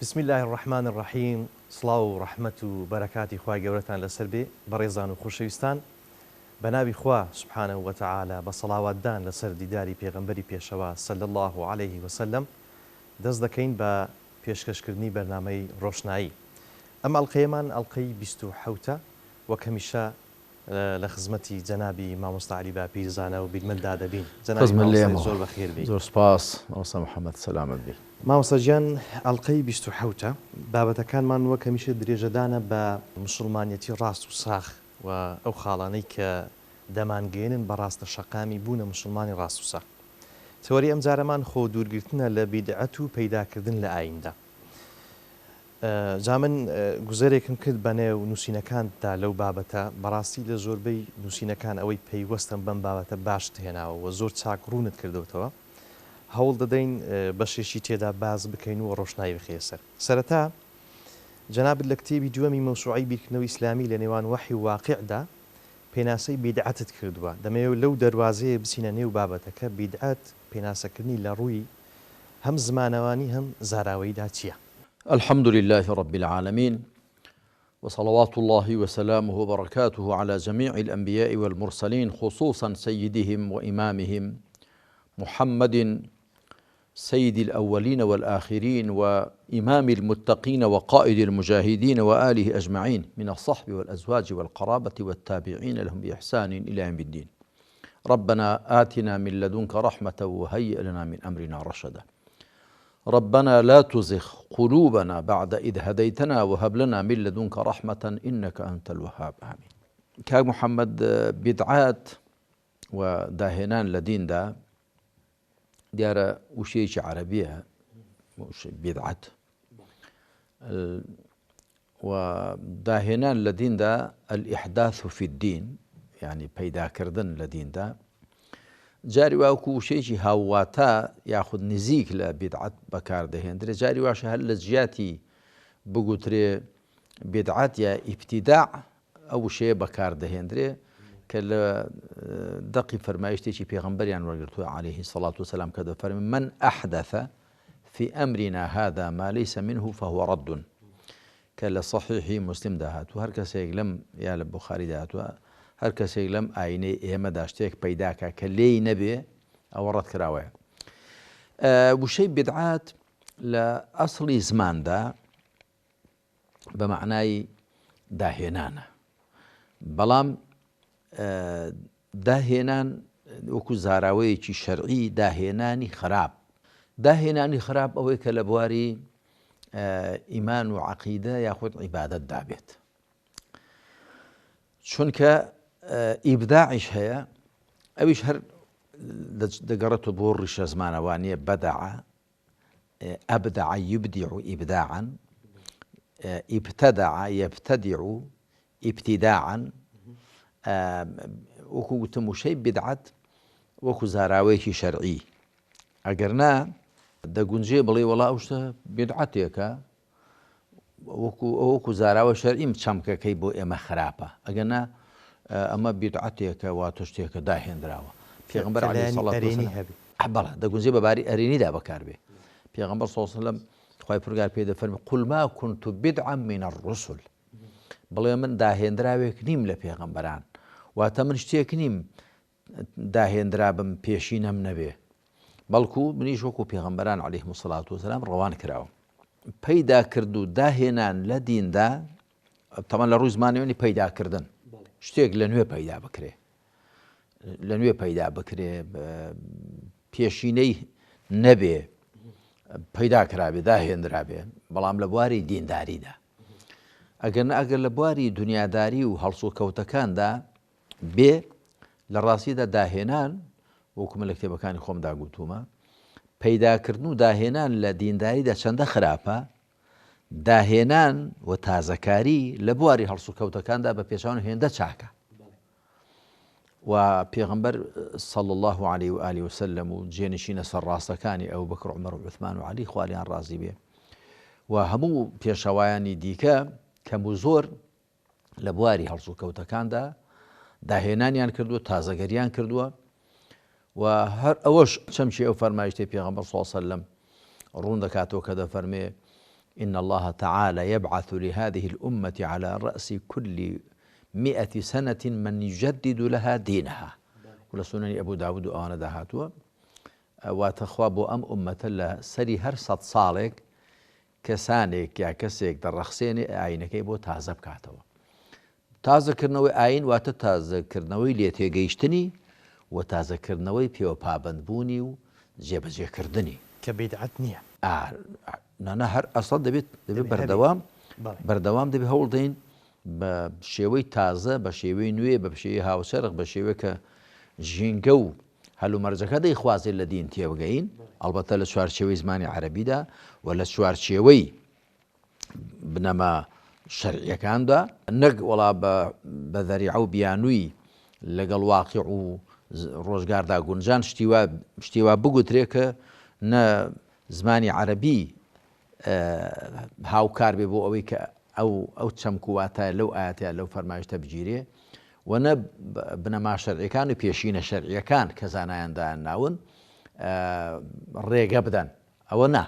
بسم الله الرحمن الرحيم. سڵاو و ڕەحمەت و بەرەکاتی خوای گەورەتان لەسەر بێ بەڕێزان و خۆشەویستان، بەناوی خوا سبحانه وتعالى بە سەڵاواتدان لەسەر دیداری پێغەمبەری پێشەوە صلی الله عليه وسلم دەست دەکەین بە پێشکەشکردنی بەرنامەی ڕۆشنایی. ئەم ئەڵقەیەمان ئەڵقەی 27 وەک هەمیشە لە خزمەتی جەنابی مامۆستا عەلی باپیرزانە و بیرمەندا دەبین. جەنابی زۆر بەخێر بێ. زۆر سپاس مامۆستا محەممەد سەلامت بێ. مامۆستا گیان ئەڵقەی 27 بابەتەکانمان وەک هەمیشە درێژەدانە بە موسڵمانیەتی ڕاست و ساخ و ئەو خاڵانەی کە دەمانگەێنن بە ڕاستە شەقامی بوونە موسڵمانی ڕاست و ساخ. تەوەری ئەم جارەمان خۆ دوورگرتنە لە بیدعەت و پەیداکردن لە ئاییندا. جا من گوزەرێکم کرد بە نێو نووسینەکاندا لەو بابەتە، بەڕاستی لە زۆربەی نووسینەکان ئەوەی پەیوەستن بەم بابەتە باش هێناوە و زۆر چاکڕوونت کردوتەوە. هەوڵ دەدەین بەشێشی تێدا باز بکەین و ڕۆشنایی بخێسەر. سەرەتا جەنابت لە کتێبی دووەمی مەوسوعەی بیرکردنەوەی ئیسلامی لە نێوان وەحی و واقعدا پێناسەی بیدعەتت کردووە. دەمەوێت لەو دەواازەیە بچینە نێو بابەتەکە بیدعەت پێناسەکردنی لە ڕووی هەم زمانەوانی هەم زاراوەیدا چییە؟ الحمد لله رب العالمين وصلوات الله وسلامه وبركاته على جميع الأنبياء والمرسلين خصوصا سيدهم وإمامهم محمد سيد الأولين والآخرين وإمام المتقين وقائد المجاهدين وآله أجمعين من الصحب والأزواج والقرابة والتابعين لهم بإحسان إلى يوم الدين. ربنا آتنا من لدنك رحمة وهيئ لنا من أمرنا رشدا. ربنا لا تزغ قلوبنا بعد إذ هديتنا وهب لنا من لدنك رحمة إنك أنت الوهاب. آمين. كاك محمد بدعات وداهنان لدين دا ديارة وشيش عربية بدعت وداهنان لدين دا الإحداث في الدين، يعني بيدا كردن لدين دا جاري واكو شيء هاواتا ياخذ نزيك لبدعات بكار دهندري جاري واش هل لجياتي بقولتري بدعات يا ابتداع او شيء بكار دهندري كلا دقي فرمايشتي شي بيغمبر يعني ورغتو عليه الصلاه والسلام كذا فرم من احدث في امرنا هذا ما ليس منه فهو رد. كلا صحيح مسلم دهات وهركس يقلم يا البخاري دهات هر کەسێک لەم ئاینەی ئێمەدا شتێک پەیداکە کە لێی نەبێ ئەوە ڕەت کراوەیە. وشەی بدعات لە ئەسڵی زماندا بە معنای داهێنانە، بەڵام داهێنان وەکو زاراوەیەکی شەرعی داهێنانی خراپ ئەوەی کە لە بواری ئیمان و عەقیدە یاخود عیبادەت دابێت. چونکە ئیبداعیش هەیە، ئەویش هەر دەگەڕێتەوە بۆ ڕیشە زمانەوانیە بەدەعە، ئەبدەع یبدیع ئیبداعا، ئیبتەدەع یەبتەدیع ئیبتیداعا. وەکو گوتم وشەی بدعەت وەکو زاراوەیەکی شەرعی، ئەگەر نا دەگونجێ بڵێ وەڵا ئەو شتە بدعەتێکە وەکو زاراوە شەرعیم چەمکەکەی بۆ ئێمە خراپە، ئەگەنا ئەمە بدعەتێکە واتە شتێکە داهێنراوە. پێغەمبەر عەلەیهی سەڵات وەسەلام بەڵێ دەگونجێ بەباری ئەرێنیدا بەکار بێ. پێغەمبەر صلی الله عەلەیهی وسەلەم خوای پروردگار پێ دەفەرمێ قل ما كنت بدعا من الرسل، بڵێ من داهێنراوێک نیم لە پێغەمبەران، واتە من شتێک نیم داهێنرا بم پێشینەم نەبێ، بەڵکو منیش وەکو پێغەمبەران عەلەیهیمۇ الصەلاة وەسەلام ڕەوان کراوە. پەیدا کرد و داهێنان لە دیندا تەمان لە ڕووی زمانەوەنی پەیداکردن، شتێک لە نوێ پەیدا بکرێ پێشینەی نەبێ، پەیدا کرابێ داهێنرابێ، بەڵام لە بواری دینداریدا. ئەگەر لە بواری دنیاداری و هەڵسو کەوتەکاندا بێ، لە ڕاستیدا داهێنان وەکو من لە کتێبەکانی خۆمدا گوتومە پەیداکردن و داهێنان لە دینداریدا چەندە خراپە، داهێنان و تازەکاری لە بواری هەڵسو کەوتەکاندا بە پێچاون هێندە چاکە. و پێغەمبەر صلی الله عليه و آله وسلم و جێنشینە سەرڕاستەکانی ئەبوبەکر و عومەر و عوثمان و عەلی خوالیان ڕازی بێ و هەموو پێشەوایانی دیکە کەم و زۆر لە بواری هەڵسو کەوتەکاندا داهێنانیان کردووە، تازەگەریان کردووە. و هەر ئەوەش چەمچی ئەو فەرمایشتەی پێغەمبەر صلی الله علیه و سەلەم ڕوون دەکاتەوە کە دەفەرمێ إن الله تعالى يبعث لهذه الأمة على رأس كل 100 سنة من يجدد لها دينها. ولا سنن أبو داود وأنا دهاتوا واتخوابوا أمة لسري هرصد صالك كسانك يا كسيك درخسيني عينك يبو تازب كاتوا تازە کردنەوەی ئاین واتە تازەکردنەوەی لێتێگەیشتنی و تازەکردنەوەی پێوە پابندبوونی و جێبەجێکردنی کە بیدعەت نییە. نانە هەر ئەسڵ دەبێت بەردەوام دەبێت هەوڵ دەین بە شێوەی تازە بە شێوەی نوێ بە شێوەی هاوسەرق بە شێوەیە کە ژینگە و هەلومەرجەکە دەیخوازێت لە دین تێبگەین ئەڵبەتە لە چوارچێوەی زمانی عەرەبیدا و لە چوارچێوەی بنەما شەرعیەکاندا نەک وەڵا بە ذەریعە و بیانووی لەگەڵ واقع و ڕۆژگاردا گونجان شتیوا بگوترێ کە نە زمانی عەرەبی هاوکار بێ بۆ ئەوەی کە ئەو چەمکوواتە لەو ئاەتە لەو فەرمایشتە بگیرێ و نە بنەما شەرعیەکان و پێشینە شەرعیەکان کە زانایاندایان ناون ڕێگە بدەن ئەوە نا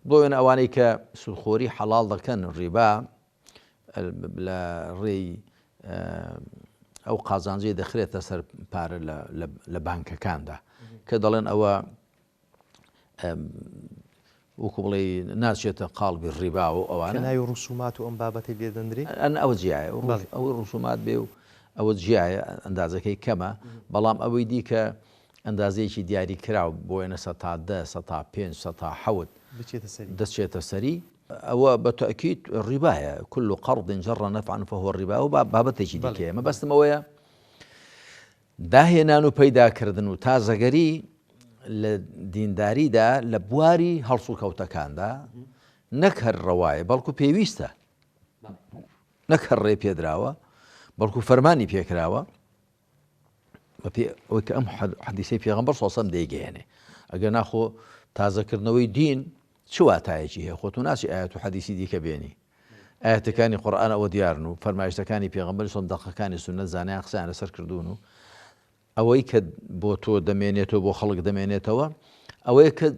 بۆ وێنە ئەوانەی کە سودخۆری حەڵاڵ دەکەن ڕیبا لە ڕێی ئەو قازانجەی دەخرێتە سەر پارە لە بانکەکاندا کە دەڵێن ئەوە وەکو بڵێ ناچێتە قاڵبی ڕیبا و ئەوانە ناوی ڕوسومات و ئەم بابەتی لێ دەندرێت ئەوە جیایە ئەوەی ڕوسومات بێ و ئەوە جیایە ئەندازەکەی کەمە بەڵام ئەوەی دی کە ئەندازەیەکی دیاری کراو بۆ وێنە 110 105 107 دەچێتە سەری ئەوە بەتەکید ڕیبایە كل قرض جر نفعا فهو الربا و بابەتێکی دیکەیە مەبەستمەوەیە داهێنان و پەیداکردن و تازەگەری لە دینداریدا لە بواری هەڵسو و کەوتەکاندا نەک هەر ڕەوایە بەڵکو پێویستە نەک هەر ڕێ پێدراوە بەڵکو فەرمانی پێکراوە ئەوەی کە ئەم حەدیسەی پێغەمبەر صلی الله علیه و سلم دەیگەیەنێ ئەگەر ناخۆ تازەکردنەوەی دین چ واتایەکی هەیە خۆت و ناچی ئاەت و حەدیسی دیکە بێنی ئاەتەکانی قورئان ئەوە دیارن و فەرمایشتەکانی پێغەمبەری سڵ دەقەکانی سوننەت زانایان قسەیان لەسەر کردوون و ئەوەی کە بۆ تۆ دەمێنێتەوە بۆ خەڵک دەمێنێتەوە ئەوەیە کە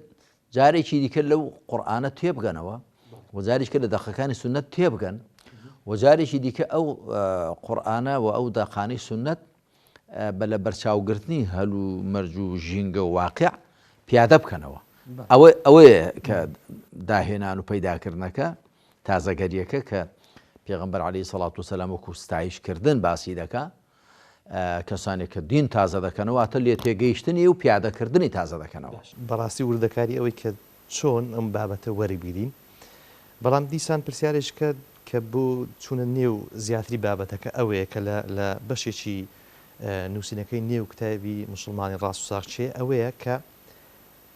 جارێکی دیکە لەو قورئانە تێبگەنەوە و جارێککە لە دەقەکانی سوننەت تێبگەن و جارێکی دیکە ئەو قورئانە و ئەو داقانەی سوننەت بە لە بەرچاوگرتنی هەلو مەرج و ژینگە و واقع پیادە بکەنەوە ئەوەیە کە داهێنان و پەیداکردنەکە تازەگەریەکە کە پێغەمبەر عەلەیهی سەڵات وسەلام وەکو ستایشکردن باسی دەکا کەسانێک کە دین تازە دەکەنەوە واتە لێ تێگەیشتنی و پیادەکردنی تازە دەکەنەوە بەڕاستی وردەکاری ئەوەی کە چۆن ئەم بابەتە وەربگیرین بەڵام دیسان پرسیارێککە کە بۆ چوونە نێو زیاتری بابەتەکە ئەوەیە کە لە بەشێکی نووسینەکەی نێو کتابی موسڵمانی ڕاست و ساقچێ ئەوەیە کە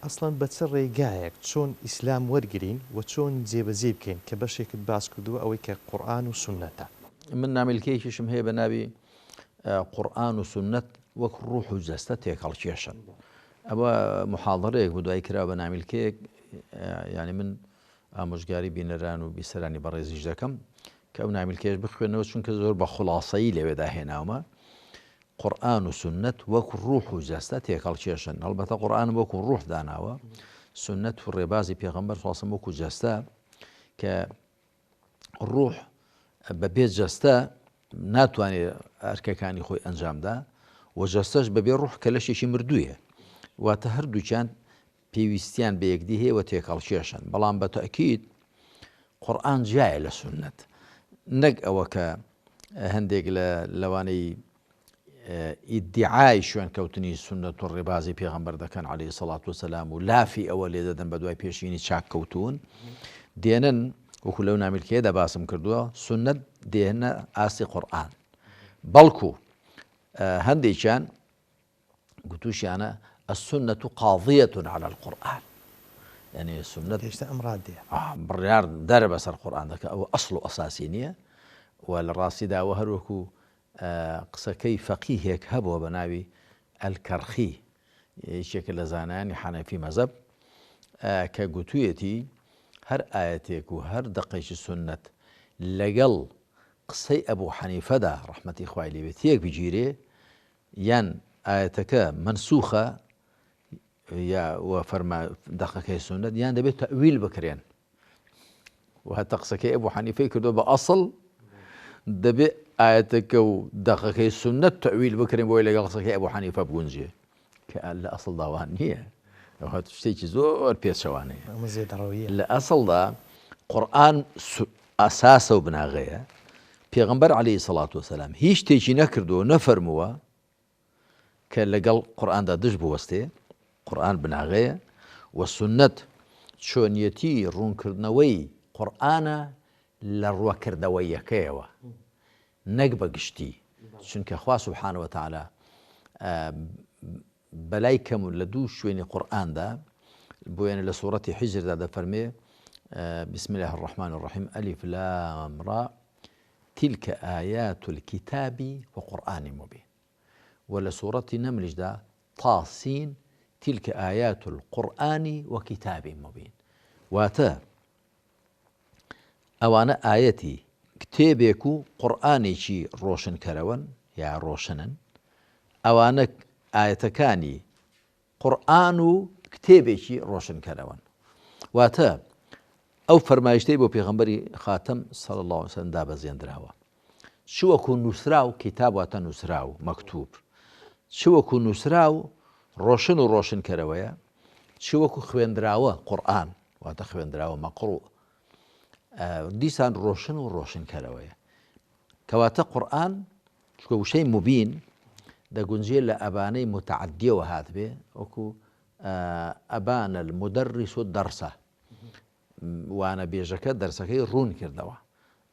ئەسڵەن بە چ ڕێگایەک چۆن ئیسلام وەرگرین و چۆن جێبەجێ بکەین کە بەشێکت باس کردووە ئەوەی کە قورئان و سوننەتە. من نامیلکەیەکیشم هەیە بە ناوی قورئان و سوننەت وەک ڕوح و جەستە تێکەڵکێشن. ئەوە محاڵەرەیەک بۆ دوای کراوە بە نامیلکەیەک یعنی من ئامۆژگاری بینەران و بیسەرانی بەڕێزیش دەکەم کە ئەو نامیلکەیەش بخوێنەوە چونکە زۆر بە خوڵاسەیی لەوێدا هێناومە. قورئان و سوننەت وەکو ڕوح و جەستە تێکەڵکێشن هەڵبەتە قورئان وەکو ڕوح داناوە سوننەت و ڕێبازی پێغەمبەر صلی الله علیه و سلم وەکو جەستە کە ڕوح بەبێ جەستە ناتوانێت ئەرکەکانی خۆی ئەنجامدا و جەستەش بەبێ ڕوح کە لەشێکی مردوویە واتە هەردووچیان پێویستیان بە یەکدی هەیە و تێکەڵکێشن بەڵام بە تەئکید قورئان جیایە لە سوننەت نەک ئەوە کە هەندێک لەوانەی ئیدعای شوێن کەوتنی سوننەت و ڕێبازی پێغەمبەر دەکەن عەلەیهی سەڵات وسەلام و لافی ئەوە لێ دەدەن بە دوای پێشینی چاک کەوتون دێنن وەکو لەو نامیلکەیەدا باسم کردووە سوننەت دێنە ئاسی قورئان بەڵکو هەندێکیان گوتوشیانە السنة قاضية على القرآن يعني سنة بڕیار دەرە بەسەر قورئان دەکە ئەوە ئەسڵ و ئەساسی نییە و لە ڕاستیدا وە هەروەکو قسەکەی فەقیهێک هەبووە بە ناوی ئەلکەرخی یەکێکە لە زانایانی حەنەفی مەزەب کە گوتوویەتی هەر ئاەتێک و هەر دەقەیەکی سوننەت لەگەڵ قسەی ئەبوو حەنیفەدا ڕەحمەتی خوای لێ بێت یەک بگیرێ یان ئاەتەکە منسوخە یا وە فەرما دەقەکەی سوننەت یان دەبێت تەئویل بکرێن وهتقصكي أبو حنيفة كدو بأصل دبي آياتك ودقك السنة تأويل بكرم ويلا قصكي أبو حنيفة بقنجي كأن لا أصل ضوانية وهذا شيء زور بيسواني مزيد روية لا أصل ضا قرآن أساسه وبناغيه پیغمبر عليه الصلاة والسلام هیچ تيجي نكردو نفرموا كان لقل قرآن دا دج بوسته قرآن بناغيه والسنة شونيتي رون كردنوي قرآن لروا كردوي كيوا نقبا قشتي شنك أخوة سبحانه وتعالى بلايكم لدو شويني قرآن دا بوين لسورة حجر دا فرمي بسم الله الرحمن الرحيم ألف لام را تلك آيات الكتاب وقرآن مبين ولا سورة نمل دا طاسين تلك آيات القرآن وكتاب مبين واتا أوانا آياتي كتابيكو قرآني شي روشن كروان يا روشنن أوانا آياتكاني قرآن كتابي شي روشن كروان واتا أو فرمايشتي بو بيغمبري خاتم صلى الله عليه وسلم دابا زيندراوا شو أكون نسراو كتاب واتا نسراو مكتوب شو أكون نسراو روشن كرويا شو أكون خويندراوا قرآن واتا خويندراوا مقروء ديسان روشن كرويا كواتا قرآن شو شيء مبين دا قنجيل لأباني متعدية وهذا به وكو أبان المدرس الدرسة وانا بيجك درسكي رون كردوا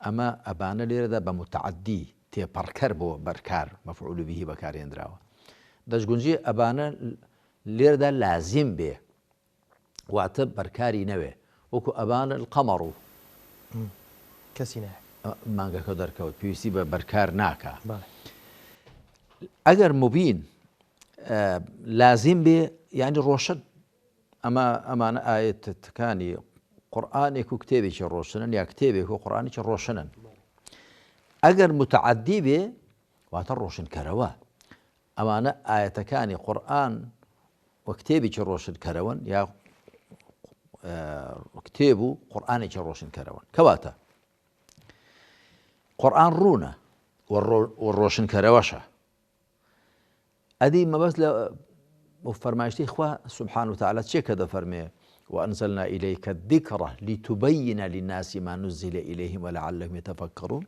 اما ابانا ليردا بمتعدي تي بركر بو بركار مفعول به بكار يندراوا داش گونجي ابانا ليردا لازم به واعتب بركاري نوي وكو ابانا القمر كسينه مانغا كدر كود بيسي بركار ناكا اگر مبين لازم به يعني روشن اما آية تكاني قرآنك وكتابك روشنن يا كتابك وقرآنك روشنن أجر متعدي به واتروشن كروا أما أنا آيتكاني قرآن وكتابك روشن كروان يا كتابه قرآنك روشن كروان كواتا قرآن رونا والروشن كرواشة أدي ما بس فرمايشتي إخوة سبحانه وتعالى تشيك هذا فرمي وأنزلنا إليك الذكر لتبين للناس ما نزل إليهم ولعلهم يتفكرون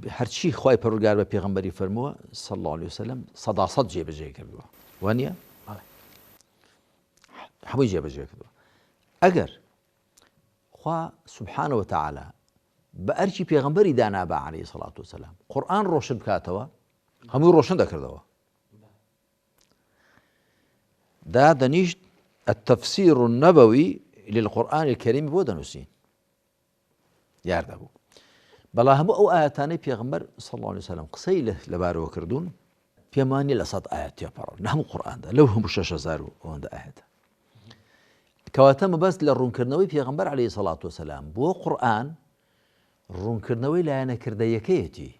هرشي خواي پروردگار بيغمبري فرموا صلى الله عليه وسلم صدا صد جيب جاي كردوا وانيا حمي جيب جاي كردوا أجر خوا سبحانه وتعالى بأرشي بيغمبري دانا با عليه الصلاة والسلام قرآن روشن كاتوا هم روشن دا كردوا دا دنيش التفسير النبوي للقرآن الكريم بودا نسين ياردبو بلا همو أو آياتاني بيغمبر صلى الله عليه وسلم قصيله لبارو كردون بيماني لصد آيات يبارو نهم قرآن دا لو هم شاشة زارو وان دا آيات كواتم بس للرون كرنوي بيغمبر عليه الصلاة والسلام بو قرآن الرون كرنوي لا أنا كرديكيتي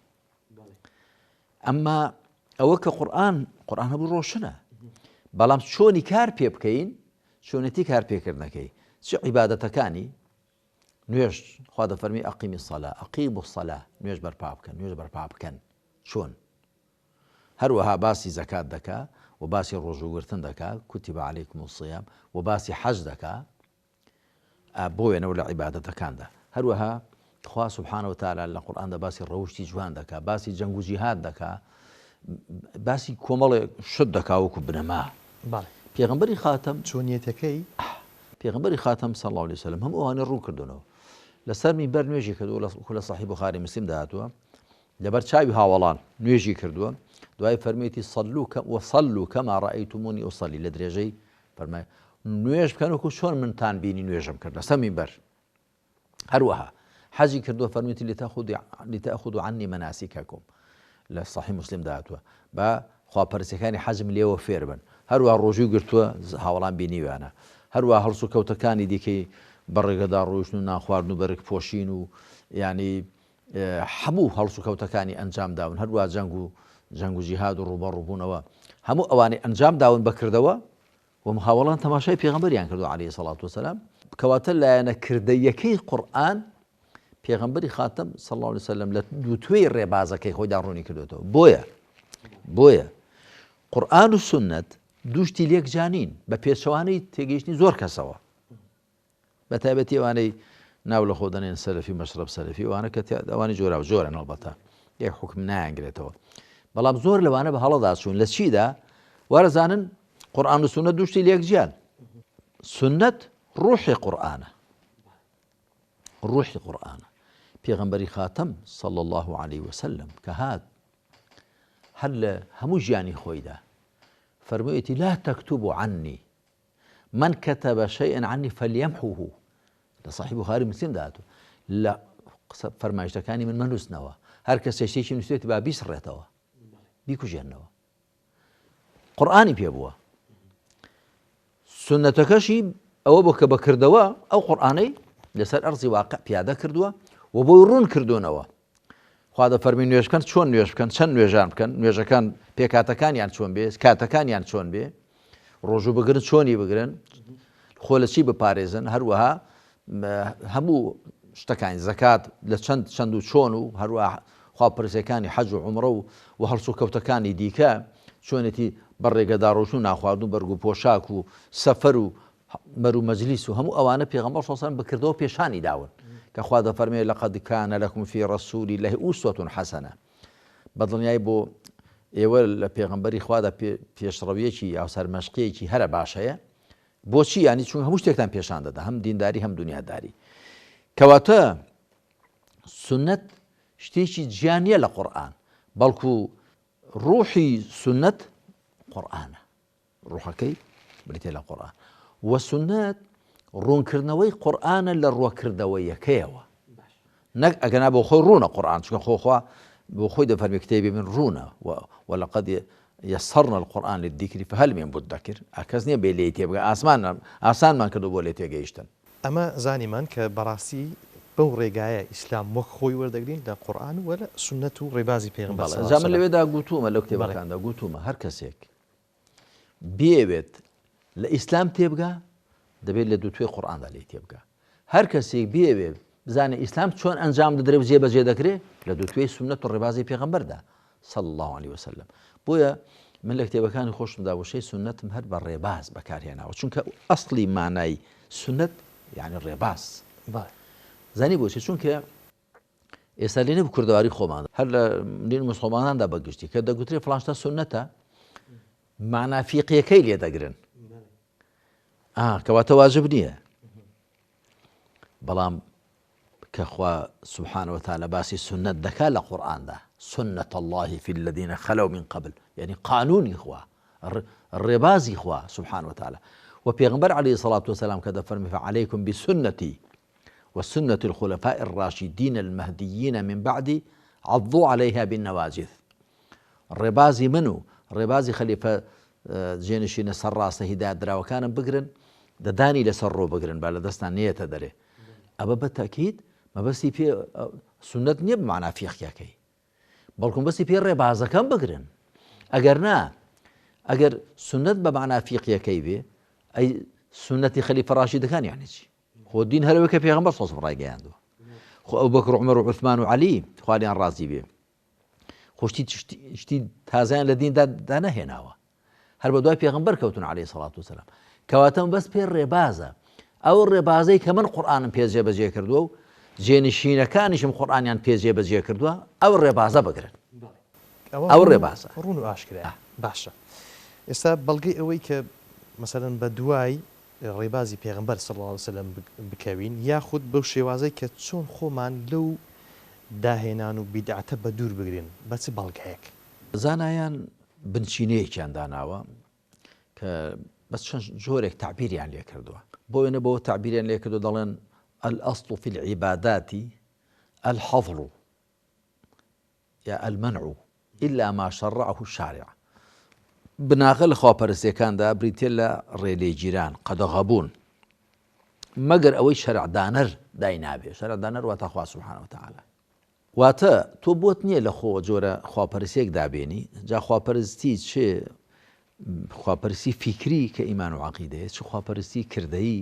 أما أوك قرآن هبو روشنا بلام شوني كار بيبكين شونتي كار بيكرنكي شو عبادتكاني نويج خواذا فرمي أقيم الصلاة أقيموا الصلاة نويج بربابكن شون هروها باسي زكاة دكا وباسي الرجوع ورثن دكا كتب عليكم الصيام وباسي حج دكا بويا نولا عبادتكان دا هروها خوا سبحانه وتعالى القرآن دا باسي الروشتي جوان دكا باسي جنگو جهاد دكا باسي كومل شد دكا وكو بنما پیغمبری خاتم چونیتەکەی پیغمبری خاتم صلى الله عليه وسلم هم ئەوانە ڕوون کردنەوە لەسەر مینبەر نوێژی کردووە لە صحیح بخاری مسلم داهاتووە لەبەر چاوی هاوڵان نوێژی کردووە دوای فەرمێتی وصلوا كما رأيتموني أصلي لە درێژەی فەرمای نوێژ بکەن وەکو چۆن منتان بینی نوێژم کرد لەسەر مینبەر هەروەها حەجی کردووە فەرمێتی لتأخذوا عني مناسككم لە صحیح مسلم داهاتووە با خواپەرستەکانی حەجم لێوە فێر بن هەروە ڕۆژوو گرتووە هاوڵان بینیوانە هەروە هەڵسو کەوتەکانی دیکەی بەڕێگەدا ڕۆیشتن و ناخواردن و بەرگ پۆشین و ینی هەموو هەڵسو کەوتەکانی ئەنجام داون هەروە جەنگ و جیهاد و ڕوبەڕووبوونەوە هەموو ئەوانەی ئەنجام داون بەکردەوە و هاوڵان تەماشای پێغەمبەریان کردو عەلەیهی سەڵات وسەلام کەواتە لایەنە کردەیەکەی قورئان پێغەمبەری خاتم صلی الله عليه وسلم لە دووتوێی ڕێبازەکەی خۆی داڕوونی کردوێتەوە. بۆیە قورئان و سنت دووشتی لێک جانین بە پێچەوانەی تێگەیشتنی زۆر کەسەوە، بە تایبەتی ئەوانەی ناو لە خۆ دەنێن سەلەفی مەشرەب سەلەفی، ئەوانە کە ئەوانی جۆرا جۆرن ئەڵبەتە یەک حوکم نایانگرێتەوە، بەڵام زۆر لەوانە بە هەڵەدا چوون لە چیدا وارەزانن قورئان و سنت دووشتی لێک جیان. سنت ڕوحی قورئانە، ڕوحی قورئانە. پێغەمبەری خاتم صلی الله عليه وسلم کە هات هەر لە هەموو ژیانی خۆیدا فەرموویەتی لا تكتبوا عني من كتب شيئا عني فليمحوه، لە صحیح بوخاری مسلم داهاتوە لە فەرمایشتەکانی من مەنووسنەوە، هەر کەس شتێکی نووسێتی با بیسڕێتەوە بیکوژێنەوە. قورئانی پێ بووە، سنەتەکەشی ئەوە بۆ کە بەکردەوە ئەو قورئانەی لەسەر ئەرزی واقع پیادە کردووە و بۆی ڕوون کردوونەوە. خوا دەفەرمی نوێژ بکەن، چۆن نوێژ بکەن، چەند نوێژان بکەن، نوێژەکان پێکاتەکانیان چۆن بێ، کاتەکانیان چۆن بێ، ڕۆژوو بگرن چۆنی بگرن، خۆ لە چی بپارێزن، هەروەها هەموو شتەکانی زەکات لە چەند و چۆن و هەروەها خواپەرستیەکانی حەج و عومرە و هەڵسو کەوتەکانی دیکە چۆنێتی بەڕێگەداڕۆژن و ناخواردن و بەرگ و پۆشاک و سەفەر و مەرو مەجلیس و هەموو ئەوانە پێغەمبەر صلی الله علیه و سلم بکردەوە پێشانی داون کە خوا دەفەرمێ لەقەد کان لەکم فی ڕەسوول الله ئوسوەة حەسەنە. بەدڵنیای بۆ ئێوە لە پێغەمبەری خوادا پێشڕەویەکی یا سەرمەشقیەکی هەرە باشەیە. بۆچی؟ ینی چون هەموو شتێکتان پێشان دەدا، هەم دینداری هەم دنیاداری. کەواتە سنت شتێکی جیانیە لە قورئان، بەڵکو ڕوحی سنت قورئانە، ڕوحەکەی بریتێ لە قورئان. و سنت ڕوونکردنەوەی قورئانە لە ڕووەکردەوەیەکەیەوە، نەک ئەگەنا بۆ خۆی ڕوونە قورئان، چونکە خۆخوا بۆ خۆی دەفەرمێ کتێبی من ڕوونە وەلەقەد یەسەرنا القورئان للذیکر فهل من مدەکر. کەس نییە بێ لێی تێبگە، ئاسانمان کردو بۆ لێ تێگەیشتن. ئەمە زانیمان کە بەڕاستی بەو ڕێگایە ئیسلام وەک خۆی وەردەگرین لە قورئان و لە سنت و ڕێبازی پێغەمبەر صلی الله علیه و سلم. من لەوێدا گوتوومە، لەو کتێبەکاندا گوتوومە هەر کەسێک بێوێت لە ئیسلام تێبگا دەبێت لە دووتوێ قورئاندا لێ تێبگا. هەر کەسێک بێوێت بزانێ ئیسلام چۆن ئەنجام دەدرێت و جێبەجێ دەکرێت لە دووتوێ سنت و ڕێبازی پێغەمبەردا صلی الله عليه وسلم. بۆیە من لە کتێبەکانی خۆشمدا وشەی سنتم هەر بە ڕێباز بەکارهێناوە، چونکە ئەسڵی مانای سنت یعنی ڕێباز. زانی بۆچی؟ چونکە ئێستا لێنە کوردەواری خۆمان هەر لە دین موسڵماناندا بەگشتی کە دەگوترێت فڵانشتە سنەتە معنا فیقیەکەی لێ دەگرن، کەواتە واجب نییە. بەڵام کە خوا سبحانه وتعالى باسی سنت دەکات لە قورئاندا، سنة الله في الذين خلوا من قبل، يعني قانونی خوا، ڕێبازی خوا سبحانه وتعالى. و پێغەمبەر عليه الصلاة والسلام کە دەفەرمێ فعليكم بسنتي وسنة الخلفاء الراشدين المهديين من بعدي عضوا عليها بالنواجذ. ڕێبازی من و ڕێبازی خەلیفە جێنشینە سەر ڕاستە هیدایەت دراوەکانم بگرن، دەدانی لەسەر ڕۆ بگرن با لە دەستان نێتە دەرێ. ئەوە بە تەکید مەبەستی پێ سنت نییە بمعنا فیقیەکەی، بەڵکو بەستی پێ ڕێبازەکەم بگرن. ئەگەر نا، ئەگەر سنت بە معنا فیقیەکەی بێ ئەی سنەتی خەلیفە ڕاشیدەکان یعنی چی؟ خۆ دین هەرەوەی کە پێغەمبەر صلی الله علیه و سلم ڕایگەیاندووە، خۆ ئەبوبەکر و عومەر و عوسمان و عەلی خوالیان ڕازی بێ، خۆ شتی تازیان لە دیندا دانەهێناوە، هەر بە دوای پێغەمبەر کەوتون عليه الصلاة والسلام. کەواتە بەس پێ ڕێبازە، ئەو ڕێبازەی کە من قورئانم پێ جێبەجێ کردووە و جێنشینەکانیشم قورئانیان پێ جێبەجێ کردووە، ئەو ڕێبازە بگرن. ئەو ڕێبازە ڕوون و ئاشکرایە. باشە، ئێستا بەڵگەی ئەوەی کە مەسەلەن بە دوای ڕێبازی پێغەمبەر صلی الله علیه وسلم بکەوین، یاخود بەو شێوازەی کە چۆن خۆمان لەو داهێنان و بیدعەتە بە دوور بگرین بە چ بەڵگەیەک؟ زانایان بنچینەیەکیان داناوە کە بەس چەند جۆرێک تعبیریان لێ کردووە، بۆ وێنە بەوە تعبیریان لێ کردو دەڵێن الأصل في العبادات الحظر یا المنع إلا ما شرعه الشارع. بناغە لە خواپەرستیەکاندا بریتێ لە ڕێلێگیران قەدەغەبوون مەگەر ئەوەی شەرعدانەر دای نابێ. شەرعدانەر واتە خوا سبحانه وتعالى. واتە تۆ بۆت نییە لە خۆ جۆرە خواپەرستێک دابێنی، جا خواپەرستی چێ خواپەرستی فیکری کە ئیمان و عەقیدەیە، چ خواپەرستی کردەیی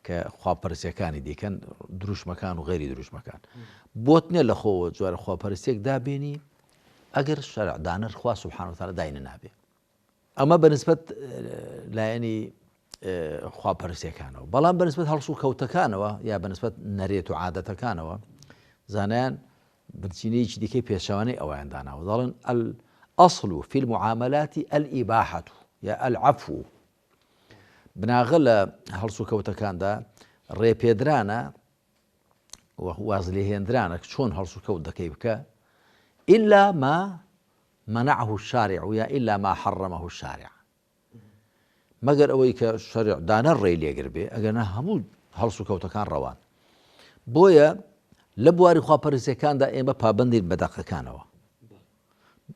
کە خواپەرستیەکانی دیکەن دروشمەکان و غێری دروشمەکان بۆت نییە لە خۆوە جوارە خواپەرستێک دابێنی ئەگەر شەرعدانەر خوا سوبحانەهو وتەعالا داینە نابێ ئەمە بەنسبەت لایەنی خواپەرستیەکانەوە بەڵام بەنسبەت هەڵسو و کەوتەکانەوە یا بەنسبەت نەرێت و عادەتەکانەوە زانایان بنچینەیەکی دیکەی پێشەوانەی ئەویان داناوە دەڵێن الأصل في المعاملات الإباحة یا العفو بناغە لە هەڵسو و کەوتەکاندا ڕێپێدرانە واز لێهێنرانە چۆن هەڵسو و کەوت دەکەی بکە إلا ما منعه الشارع یا إلا ما حرمه الشارع مەگەر ئەوەی کە شەریعدانە ڕێی لێگر بێ ئەگەرنا هەموو هەڵسو و کەوتەکان ڕەوان بۆیە لە بواری خواپەرستیەکاندا ئێمە پابەندین بە دەقەکانەوە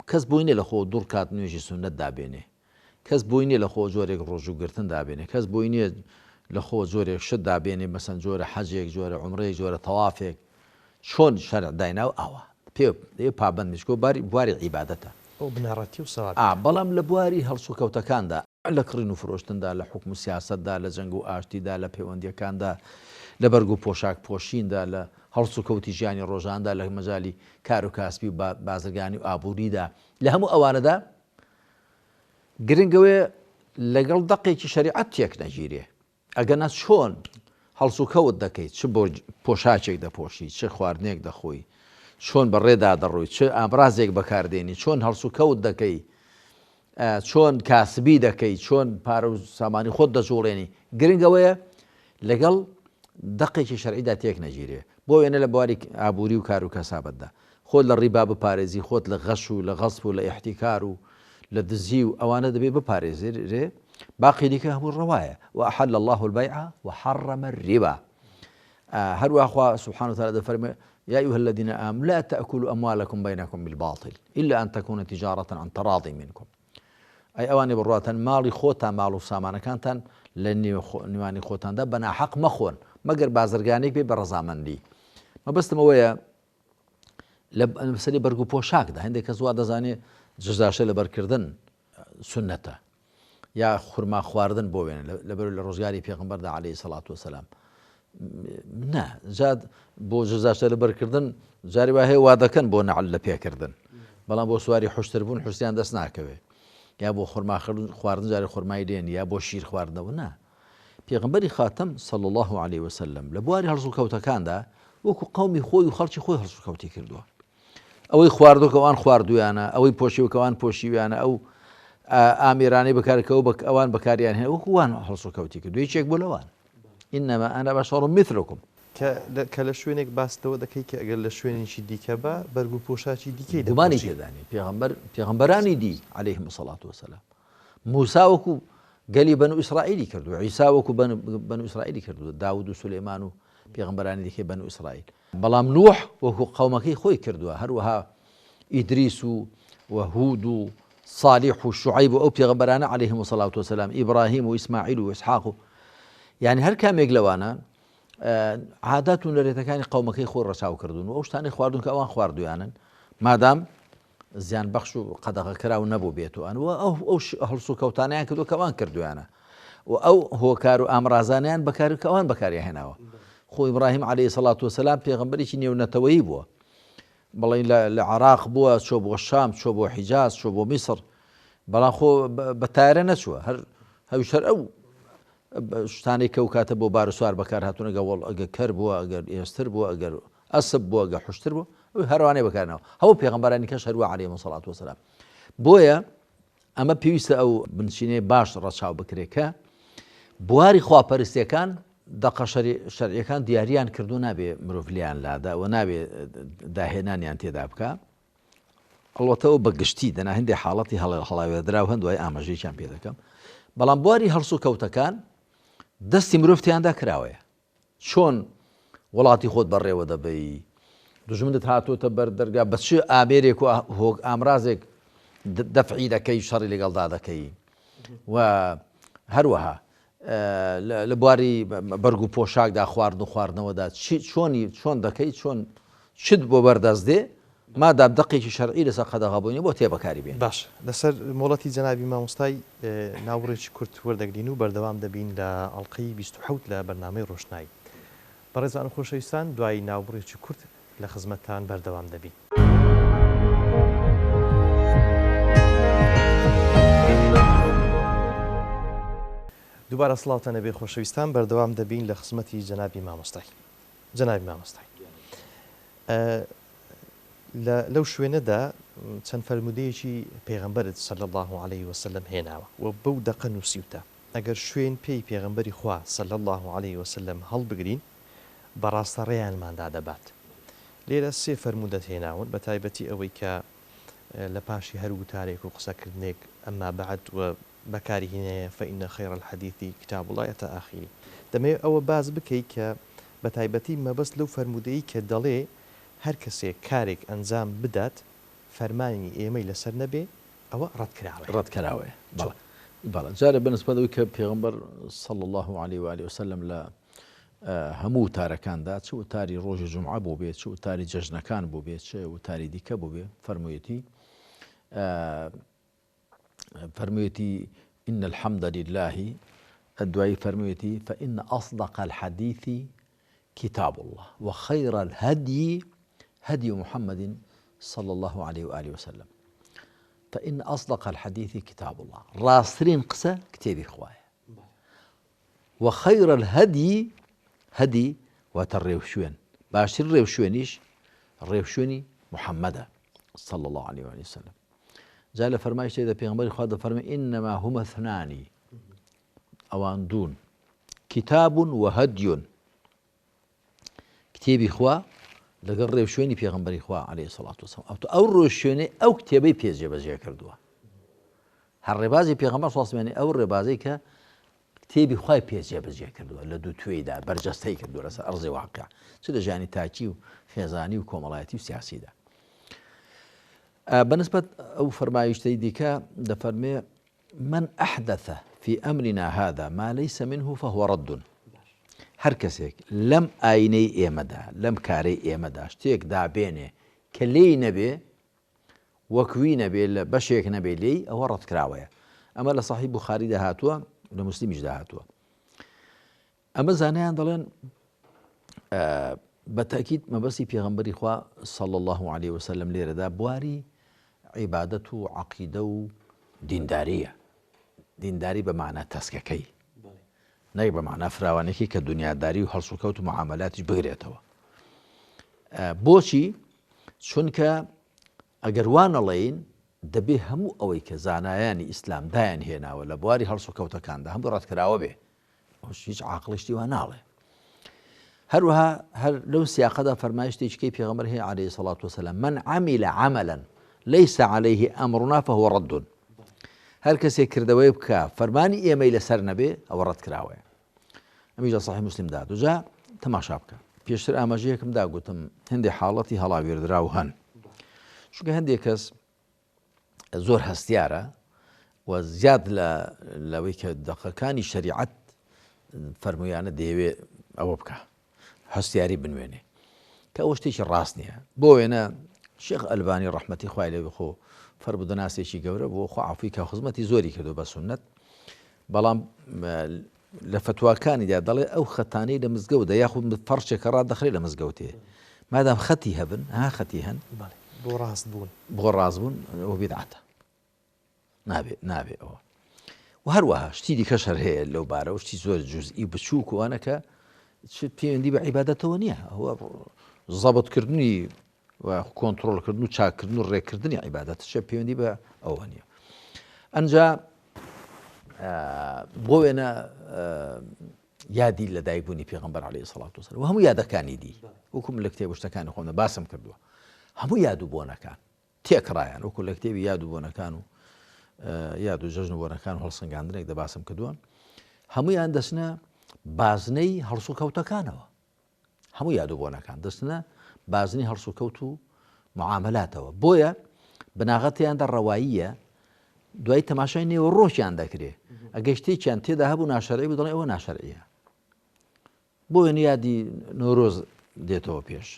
کەس بۆی نییە لە خۆ دوور کات نوێژی سونەت دابێنێ کەس بۆی نییە لە خۆ جۆرێک ڕۆژوگرتن دابێنێ کەس بۆی نییە لە خۆ جۆرێک شت دابێنێ مەسەن جۆرە حەجێک جۆرە عومرەیەک جۆرە تەوافێک چۆن شەرع دایناو ئەوە پێ پابەندیش کۆ بواری عیبادەتە ئەو بنەڕەتی و سەواب بەڵام لە بواری هەڵسو و کەوتەکاندا لە کڕین و فرۆشتندا لە حکم و سیاسەتدا لە جەنگ و ئاشتیدا لە پەیوەندیەکاندا لە بەرگ و پۆشاک پۆشیندا لە هەڵسو و کەوتی ژیانی ڕۆژاندا لە مەجای کار و کاسبی و بازرگانی و ئابووریدا لە هەموو ئەوانەدا گرنگەوەی لەگەڵ دەقێکی شەریعەت تێک نەگیرێ ئەگەنا چۆن هەڵسو و کەوت دەکەیت چ بۆ پۆشاچێک دەپۆشی چ خواردنێک دەخۆی چۆن بەڕێدا دەڕۆی چ ئامڕازێک بەکاردێنی چۆن هەڵسو و کەوت دەکەی چۆن کاسبی دەکەی چۆن پارە و سامانی خۆت دەجوڵێنی گرنگەوەیە لەگەڵ دەقێکی شەرعیدا تێک نەگیرێ بۆ وێنە لە بواری ئابووری و کار و کەسابەتدا خۆت لە ڕیبا بپارێزی خۆت لە غەش و لە غەسب و لە ئیحتیکار و لە دزی و ئەوانە دەبێ بپارێزێ باقی دیکە هەموو ڕەوایە وأحل الله البيع وحرم الربا هەروە خوا سبحانه وتعالى دەفەرمێ يا أيها الذين آمنوا لا تأكلوا أموالكم بينكم بالباطل إلا أن تكون تجارة عن تراض منكم ئەی ئەوانێ بڕاتەن ماڵی خۆتان ماڵ و سامانەکانتان لە نێوانی خۆتاندا بە ناحەق مەخۆن مەگەر بازرگانێک بێ بە ڕەزامەندی مەبەستمەوەیە لە سەری بەرگ و پۆشاکدا هەندێک کەس وا دەزانێت جزاشە لە بەرکردن سنەتە یا خورما خواردن بۆ وێنە لەبەر لە ڕۆژگاری پێغەمبەردا عەلەیهی سەڵات وسەلام نا جاد بۆ جزاشە لە بەرکردن جاری وا هەیە وا دەکەن بۆ نەعەل لە پێکردن بەڵام بۆ سواری حوشتر بوون حوشتیان دەست ناکەوێ یا بۆ خورما خواردن جاری خورمای دێن یا بۆ شیر خواردنەوە نا پێغەمبەری خاتەم صلی الله عليه وسلم لە بواری هەڵسو و کەوتەکاندا وەکو قەومی خۆی و خەڵکی خۆی هەڵسو و کەوتی کردووە ئەوەی خواردووکە ئەوان خواردویانە ئەوەی پۆشیوکە ئەوان پۆشیویانە ئەو ئامێرانەی بەکارکەوە بە ئەوان بەکاریان هەیە وەکو وان هەڵسو و کەوتی کردو هیچێک بۆ لەوان ئینەما ئەنا بەشەڕ مثلکم کە لە شوێنێک باستەوە دەکەی کە ئەگەر لە شوێنێکی دیکە بە بەرگ و پۆشاکی دیکەی گومانی تێدانی پێغەمبەرانی دی عەلەیهیم السەڵات وسەلام موسا وەکو گەلی بەنو ئیسرائیلی کردو عیسا وەکو بەنو ئیسرائیلی کردو داود و سولەیمان و پێغەمبەرانی دیکەی بەنو ئیسرائیل بەڵام نوح وەکو قەومەکەی خۆی کردووە هەروەها ئیدریس و هود و صالح و شوعیب و ئەو پێغەمبەرانە عەلەیهیم السەڵات وسەلام ئیبراهیم و ئیسماعیل و ئیسحاق و یعنی هەر کامێک لەوانە عادات و نەرێتەکانی قەومەکەی خۆی ڕەچاو کردوون و ئەو شتانەی خواردون کە ئەوان خواردویانن مادام زیان بەخش و قەدەغەکراو نەبوو بێتوان و ئەو هەڵسو و کەوتانیان کردو کە ئەوان کردویانە و ئەو هۆکار و ئامرازانیان بەکار کە ئەوان بەکاری هێناوە خۆ ئیبراهیم عەلەیهی سەڵات وسەلام پێغەمبەرێکی نێونەتەوەیی بووە بەڵێن لە عێراق بووە چۆ بۆ شام چۆ بۆ حیجاز چۆ بۆ میسر بەڵام خۆ بە تایرە نەچووە هەویش هەر ئەو شتانەی کە و کاتە بۆ بار و سوار بەکار هاتوونە گەوەڵ ئەگە کەر بووە ئەگەر ئێستر بووە ئەگەر ئەسب بووە ئەگە حوشتر بوو هەروانەی بەکارنەوە هەموو پێغەمبەرانی کەش هەروە عەلەیهیمۇ الصەڵاة وەسەلام بۆیە ئەمە پێویستە ئەو بنچینەی باش ڕەچاو بکرێ کە بواری خواپەرستیەکان دەقە شەرعیەکان دیاریان کردو نابێ مرۆڤ لیان لادا و نابێ داهێنانیان تێدا بکە ئەڵبەتەوە بەگشتی دەنا هەندێک حاڵەتی هەڵاوێدرا و هەندوای ئاماژەیەکیان پێ دەکەم بەڵام بواری هەڵسو و کەوتەکان دەستی مرۆڤ تیاندا کراوەیە چۆن وڵاتی خۆت بەڕێوە دەبەی دژمنت هاتوۆتە بەر دەرگا بە چ ئامێرێک و ئامرازێک دەفعی دەکەی شەڕی لەگەڵدا دەکەی و هەروەها لە بواری بەرگ و پۆشاکدا خواردن و خواردنەوەدا چۆن دەکەی چۆن چت بۆ بەردەست دێ مادام دقێکی شەرعی لەسەر قەدەغەبوونی بۆ تێبەکاری بێن. باش لەسەر مۆڵەتی جەنابی مامۆستای ناوڕێکی کورت وەردەگرین و بەردەوام دەبین لە ئەڵلقەی 27 لە بەرنامەی ڕۆشنایی. بەڕێزان و خۆشەویستان دوای ناوڕێکی کورت لە خزمەتتان بەردەوام دەبین. دووبارە سڵاوتە نەبێ خۆشەویستان بەردەوام دەبین لە خزمەتی جەنابی مامۆستای. جەنابی مامۆستای لەو شوێنەدا چەند فەرمودەیەکی پێغەمبەرت صلی الله عليه وسلم هێناوە و بەو دەقە نووسیوتە ئەگەر شوێن پێی پێغەمبەری خوا صلی الله عليه وسلم هەڵبگرین بەڕاستە ڕێیانماندا دەبات. لێرە سێ فەرمودەت هێناون بە تایبەتی ئەوەی کە لە پاشی هەر وتارێک و قسەکردنێک ئەمما بەعد و بەکاری هینەیە فإن خير الحديث كتاب الله تا ئاخری. دەمەوێت ئەوە باز بکەیت کە بە تایبەتی مەبەست لەو فەرمودەیە کە دەڵێ هەر کەسێک کارێک ئەنجام بدات فەرمانی ئێمەی لەسەر نەبێ ئەوە ڕەتکراوەیە. بەڵێ جارە بەنسبەتەوەی کە پێغەمبەر صلی الله عليه وآله وسلم لە هەموو وتارەکاندا چ وتاری ڕۆژی جومعە بوو بێت چ وتاری جەژنەکان بوو بێت چ وتاری دیکە بوو بێ فەرموویەتی إن الحمد لله الدعاء فرميتي فإن أصدق الحديث كتاب الله وخير الهدي هدي محمد صلى الله عليه وآله وسلم فإن أصدق الحديث كتاب الله راسرين قسى كتابي خوايا وخير الهدي هدي وتريوشوين باشر الريوشوينيش الريوشويني محمد صلى الله عليه وآله وسلم جاء فرمايش إذا بيغمبري خواهد فرمي إنما هما اثنان أوان دون كتاب وهدي كتابي خوا لەگەڵ ڕێوشوێنی پێغەمبەری خوا عليه الصلاة والسلام ئەو ڕێوشوێنەی ئەو کتێبەی پێجێبەجێ کردووە هەر ڕێبازی پێغەمبەر سڵاسمێنی ئەو ڕێبازەی کە کتێبی خوای پێجێبەجێ کردووە لە دوو توێیدا بەرجەستەی کردووە لەسەر ئەرزی واقع چ لە ژیانی تاکی و خێزانی و کۆمەڵایەتی و سیاسیدا. بەنسبەت ئەو فەرمایشتەی دیکە دەفەرمێ من أحدث في أمرنا هذا ما ليس منه فهو رد. هەر کەسێک لەم ئاینەی ئێمەدا لەم کارەی ئێمەدا شتێک دابێنێ کە لێی نەبێ وەکوی نەبێ لە بەشێک نەبێ لێی ئەوە ڕەتکراوەیە. ئەمە لە صحیح بوخاریدا هاتووە لە موسلیمیشدا هاتووە. ئەمە زانایان دەڵێن بە تاکید مەبەستی پێغەمبەری خوا صلی الله عليه وسلم لێرەدا بواری عیبادەت و عەقیدە و دینداریە. دینداری بە معنە تەسکەکەی نەی بە معنە فراوانێکی کە دنیاداری و هەڵسوکەوت و معاملاتیش بگرێتەوە. بۆچی؟ چونکە ئەگەر وانەڵێین دەبێ هەموو ئەوەی کە زانایانی ئیسلام دایان هێناوە لە بواری هەڵسوکەوتەکاندا هەموو ڕەتکراوە بێ. ئەوش هیچ عاقڵیشتی وا ناڵێ. هەروەها هەر لەو سیاقەدا فەرمایشتێکی پێغەمبەر هەیە عليه الصلاة والسلام من عمل عملا ليس عليه أمرنا فهو رد. هەر کەسێک کردەوەی بکە فەرمانی ئێمەی لەسەر نەبێ ئەوە ڕەتکراوەیە. ئەمیش لە صحیح موسلمدا دوجا تەماشا بکە. پێشتر ئاماژەیەکم داگوتم هەندێک حاڵەتی هەڵاوێردرا و هەن. چونکە هەندێک کەس زۆر هەستیارە و زیاد لەوەی کە دەقەکانی شەریعەت فەرموویانە دەیەوێ ئەوە بکە هەستیاری بنوێنێ کە ئەوە شتێکی ڕاست نییە. بۆ وێنە شێخ ئەلبانی ڕەحمەتی خوای لێ بخۆ فەربودەناسێکی گەورە بۆ خوا عەفوی کە خزمەتی زۆری کردو بە سونەت بەڵام لە فتواکانیدا دەڵێ ئەو خەتانەی لە مزگەوتدا یاخود فەرشێکە ڕادەخرێت لە مزگەوتێ مادام خەتی هەبن خەتی هەن بۆ ڕاستبوون ئەوە بیدعەتە نابێ ئەوە. و هەروەها شتی دیکەش هەر هەیە لەو بارەوە شتی زۆر جوزئی بچووک وانە کە پەیوەندی بە عیبادەتەوە نییە ئەوە زەبەتکردنی و کۆنتڕۆڵکردن و چاکردن و ڕێکردنی عیبادەت شە پەیوەندی بە ئەوە نییە. ئەنجا بۆ وێنە یادی لە دایکبوونی پێغەمبەر عەلەیهی سەڵات وسەلام و هەموو یادەکانی دی وەکوم لە کتێب شتەکانی خۆمدا باسم کردووە هەموو یاد و بۆنەکان تێکڕایان وەکو لە کتێبی یاد و بۆنەکان و یاد و جەژن و بۆنەکان و هەڵسەنگاندنێک دەباسم کردووە هەموویان دەچنە بازنەی هەڵسوکەوتەکانەوە. هەموو یاد و بۆنەکان دەچنە بازنی هەڵسوکەوت و معاملاتەوە. بۆیە بناغەتیاندا ڕەواییە دوای تەماشای نێوە ڕۆژیان دەکرێ ئەگەر شتێکیان تێدا هەبوو ناشەرعی بوو دەڵێ ئەوە ناشەرعیە. بۆ وێنە یادی نۆرۆز دێتەوە پێش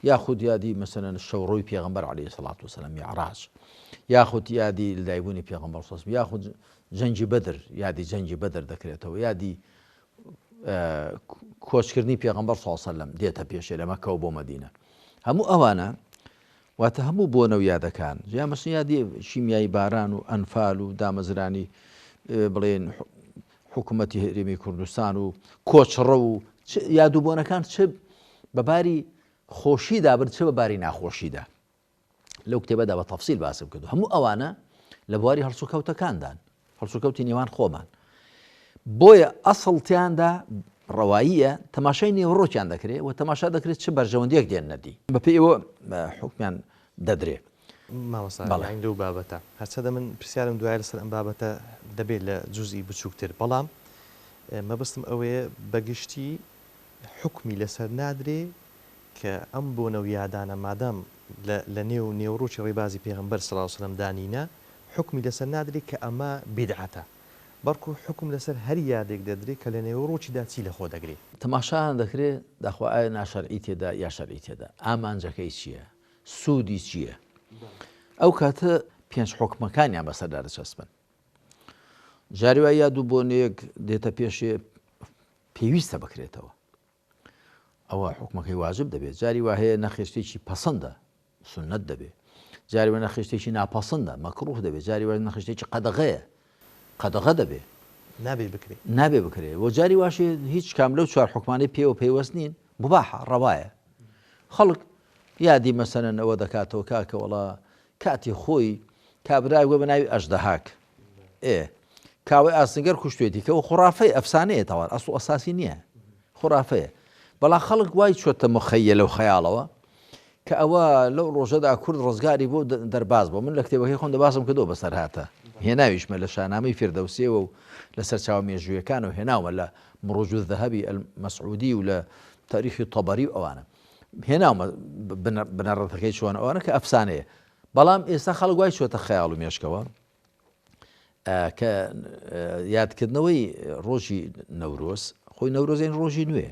یاخود یادی مەسەلەن شەوڕۆی پێغەمبەر عەلەیهی سەڵات وسەلام میعراج، یاخود یادی لەدایکبوونی پێغەمبەر سەڵ عەلەیهی وسەلەم، یاخود جەنگی بەدر، یادی جەنگی بەدر دەکرێتەوە، یادی کۆچکردنی پێغەمبەر سەڵ عەلەیهی وسەلەم دێتە پێشێ لە مەککە و بۆ مەدینە. هەموو ئەوانە واتە هەموو بۆنە و یادەکان، یا مەسن یادی شیمیایی باران و ئەنفال و دامەزرانی بڵێن حکوومەتی هەرێمی کوردستان و کۆچڕە و یادوبۆنەکان چ بەباری خۆشیدا برد چ بەباری ناخۆشیدا. لەو کتێبەدا بە تەفسیل باسم کردو. هەموو ئەوانە لە بواری هەڵسوکەوتەکاندان، هەڵسوکەوتی نێوان خۆمان. بۆیە ئەسڵتیاندا ڕەواییە تەماشای نێوڕۆکیان دەکرێت و تەماشا دەکرێت چه بەرژەوەندیەک دێن نەدی بەپێی ئەوە حکمیان دەدرێ. مامۆستا لەو بابەتە هەرچەندە من پرسیارم دوای لەسەر ئەم بابەتە دەبێت لە جوزئی بچووکتر، بەڵام مەبەستم ئەوەیە بەگشتی حکمی لەسەر نادرێ کە ئەم بۆ نەویادانە مادام لە نێو نێوڕۆکی ڕێبازی پێغەمبەر سەڵ عەلەیهی وسەلەم دانینە، حکمی لەسەر نادرێ کە ئەمە بیدعەتە، بەڵکو حکم لەسەر هەر یادێک دەدرێت کە لە نێوڕۆکیدا چی لە خۆ دەگرێت. تەماشایان دەکرێت داخوا ئایا ناشەرعی تێدا یا شەرعی تێدا، ئامانجەکەی چییە، سوودی چییە. ئەو کاتە پێنج حکمەکانیان بەسەردا دەچەسبن. جاری وای یا دوو بۆنەیەک دێتە پێشێ پێویستە بکرێتەوە، ئەوە حکمەکەی واجب دەبێت. جاری وا هەیە نەخێشتێکی پەسەندە سنەت دەبێت، جاری وا نەخێشتێکی ناپەسەندە مەکروه دەبێت، جاری وا نەخێشتێکی قەدەغەیە قەدەغە دەبێت نابێ بکرێت. و جاری واشێ هیچ کام لەو چوار حکمانەی پێوە پەیوەست نین مباحە ڕەوایە. خەڵک یادی مەسەلەن ئەوە دەکاتەوە کاکە وەڵا کاتی خۆی کابرای وە بە ناوی ئەژدەهاک کاوەی ئاسنگەر کوشتێتی کە خوڕافەی ئەفسانەیە تەواو ئەسڵ ئەساسی نییە، خوڕافەیە. بەڵام خەڵک وای چۆتە مخەیە لەو خەیاڵەوە کە ئەوە لەو ڕۆژەدا کورد ڕزگاری بۆ دەرباز بۆ. من لە کتێبەکەی خۆم دەباسم کردەوە بەسەر هاتە هێناویشمە لە شانامەی فیردەوسیەوە و لەسەر چاو مێژوویەکانەوە هێناوە لە مڕوج الذەهەبی مەسعودی و لە تاریخی تەبەری و ئەوانە هێناومە بنەڕەتەکەی چۆن ئەوانە کە ئەفسانەیە. بەڵام ئێستا خەڵک وای چۆتە خەیاڵ و مێشکەوە کە یادکردنەوەی ڕۆژی نەورۆز، خۆی نەورۆزین ڕۆژی نوێ،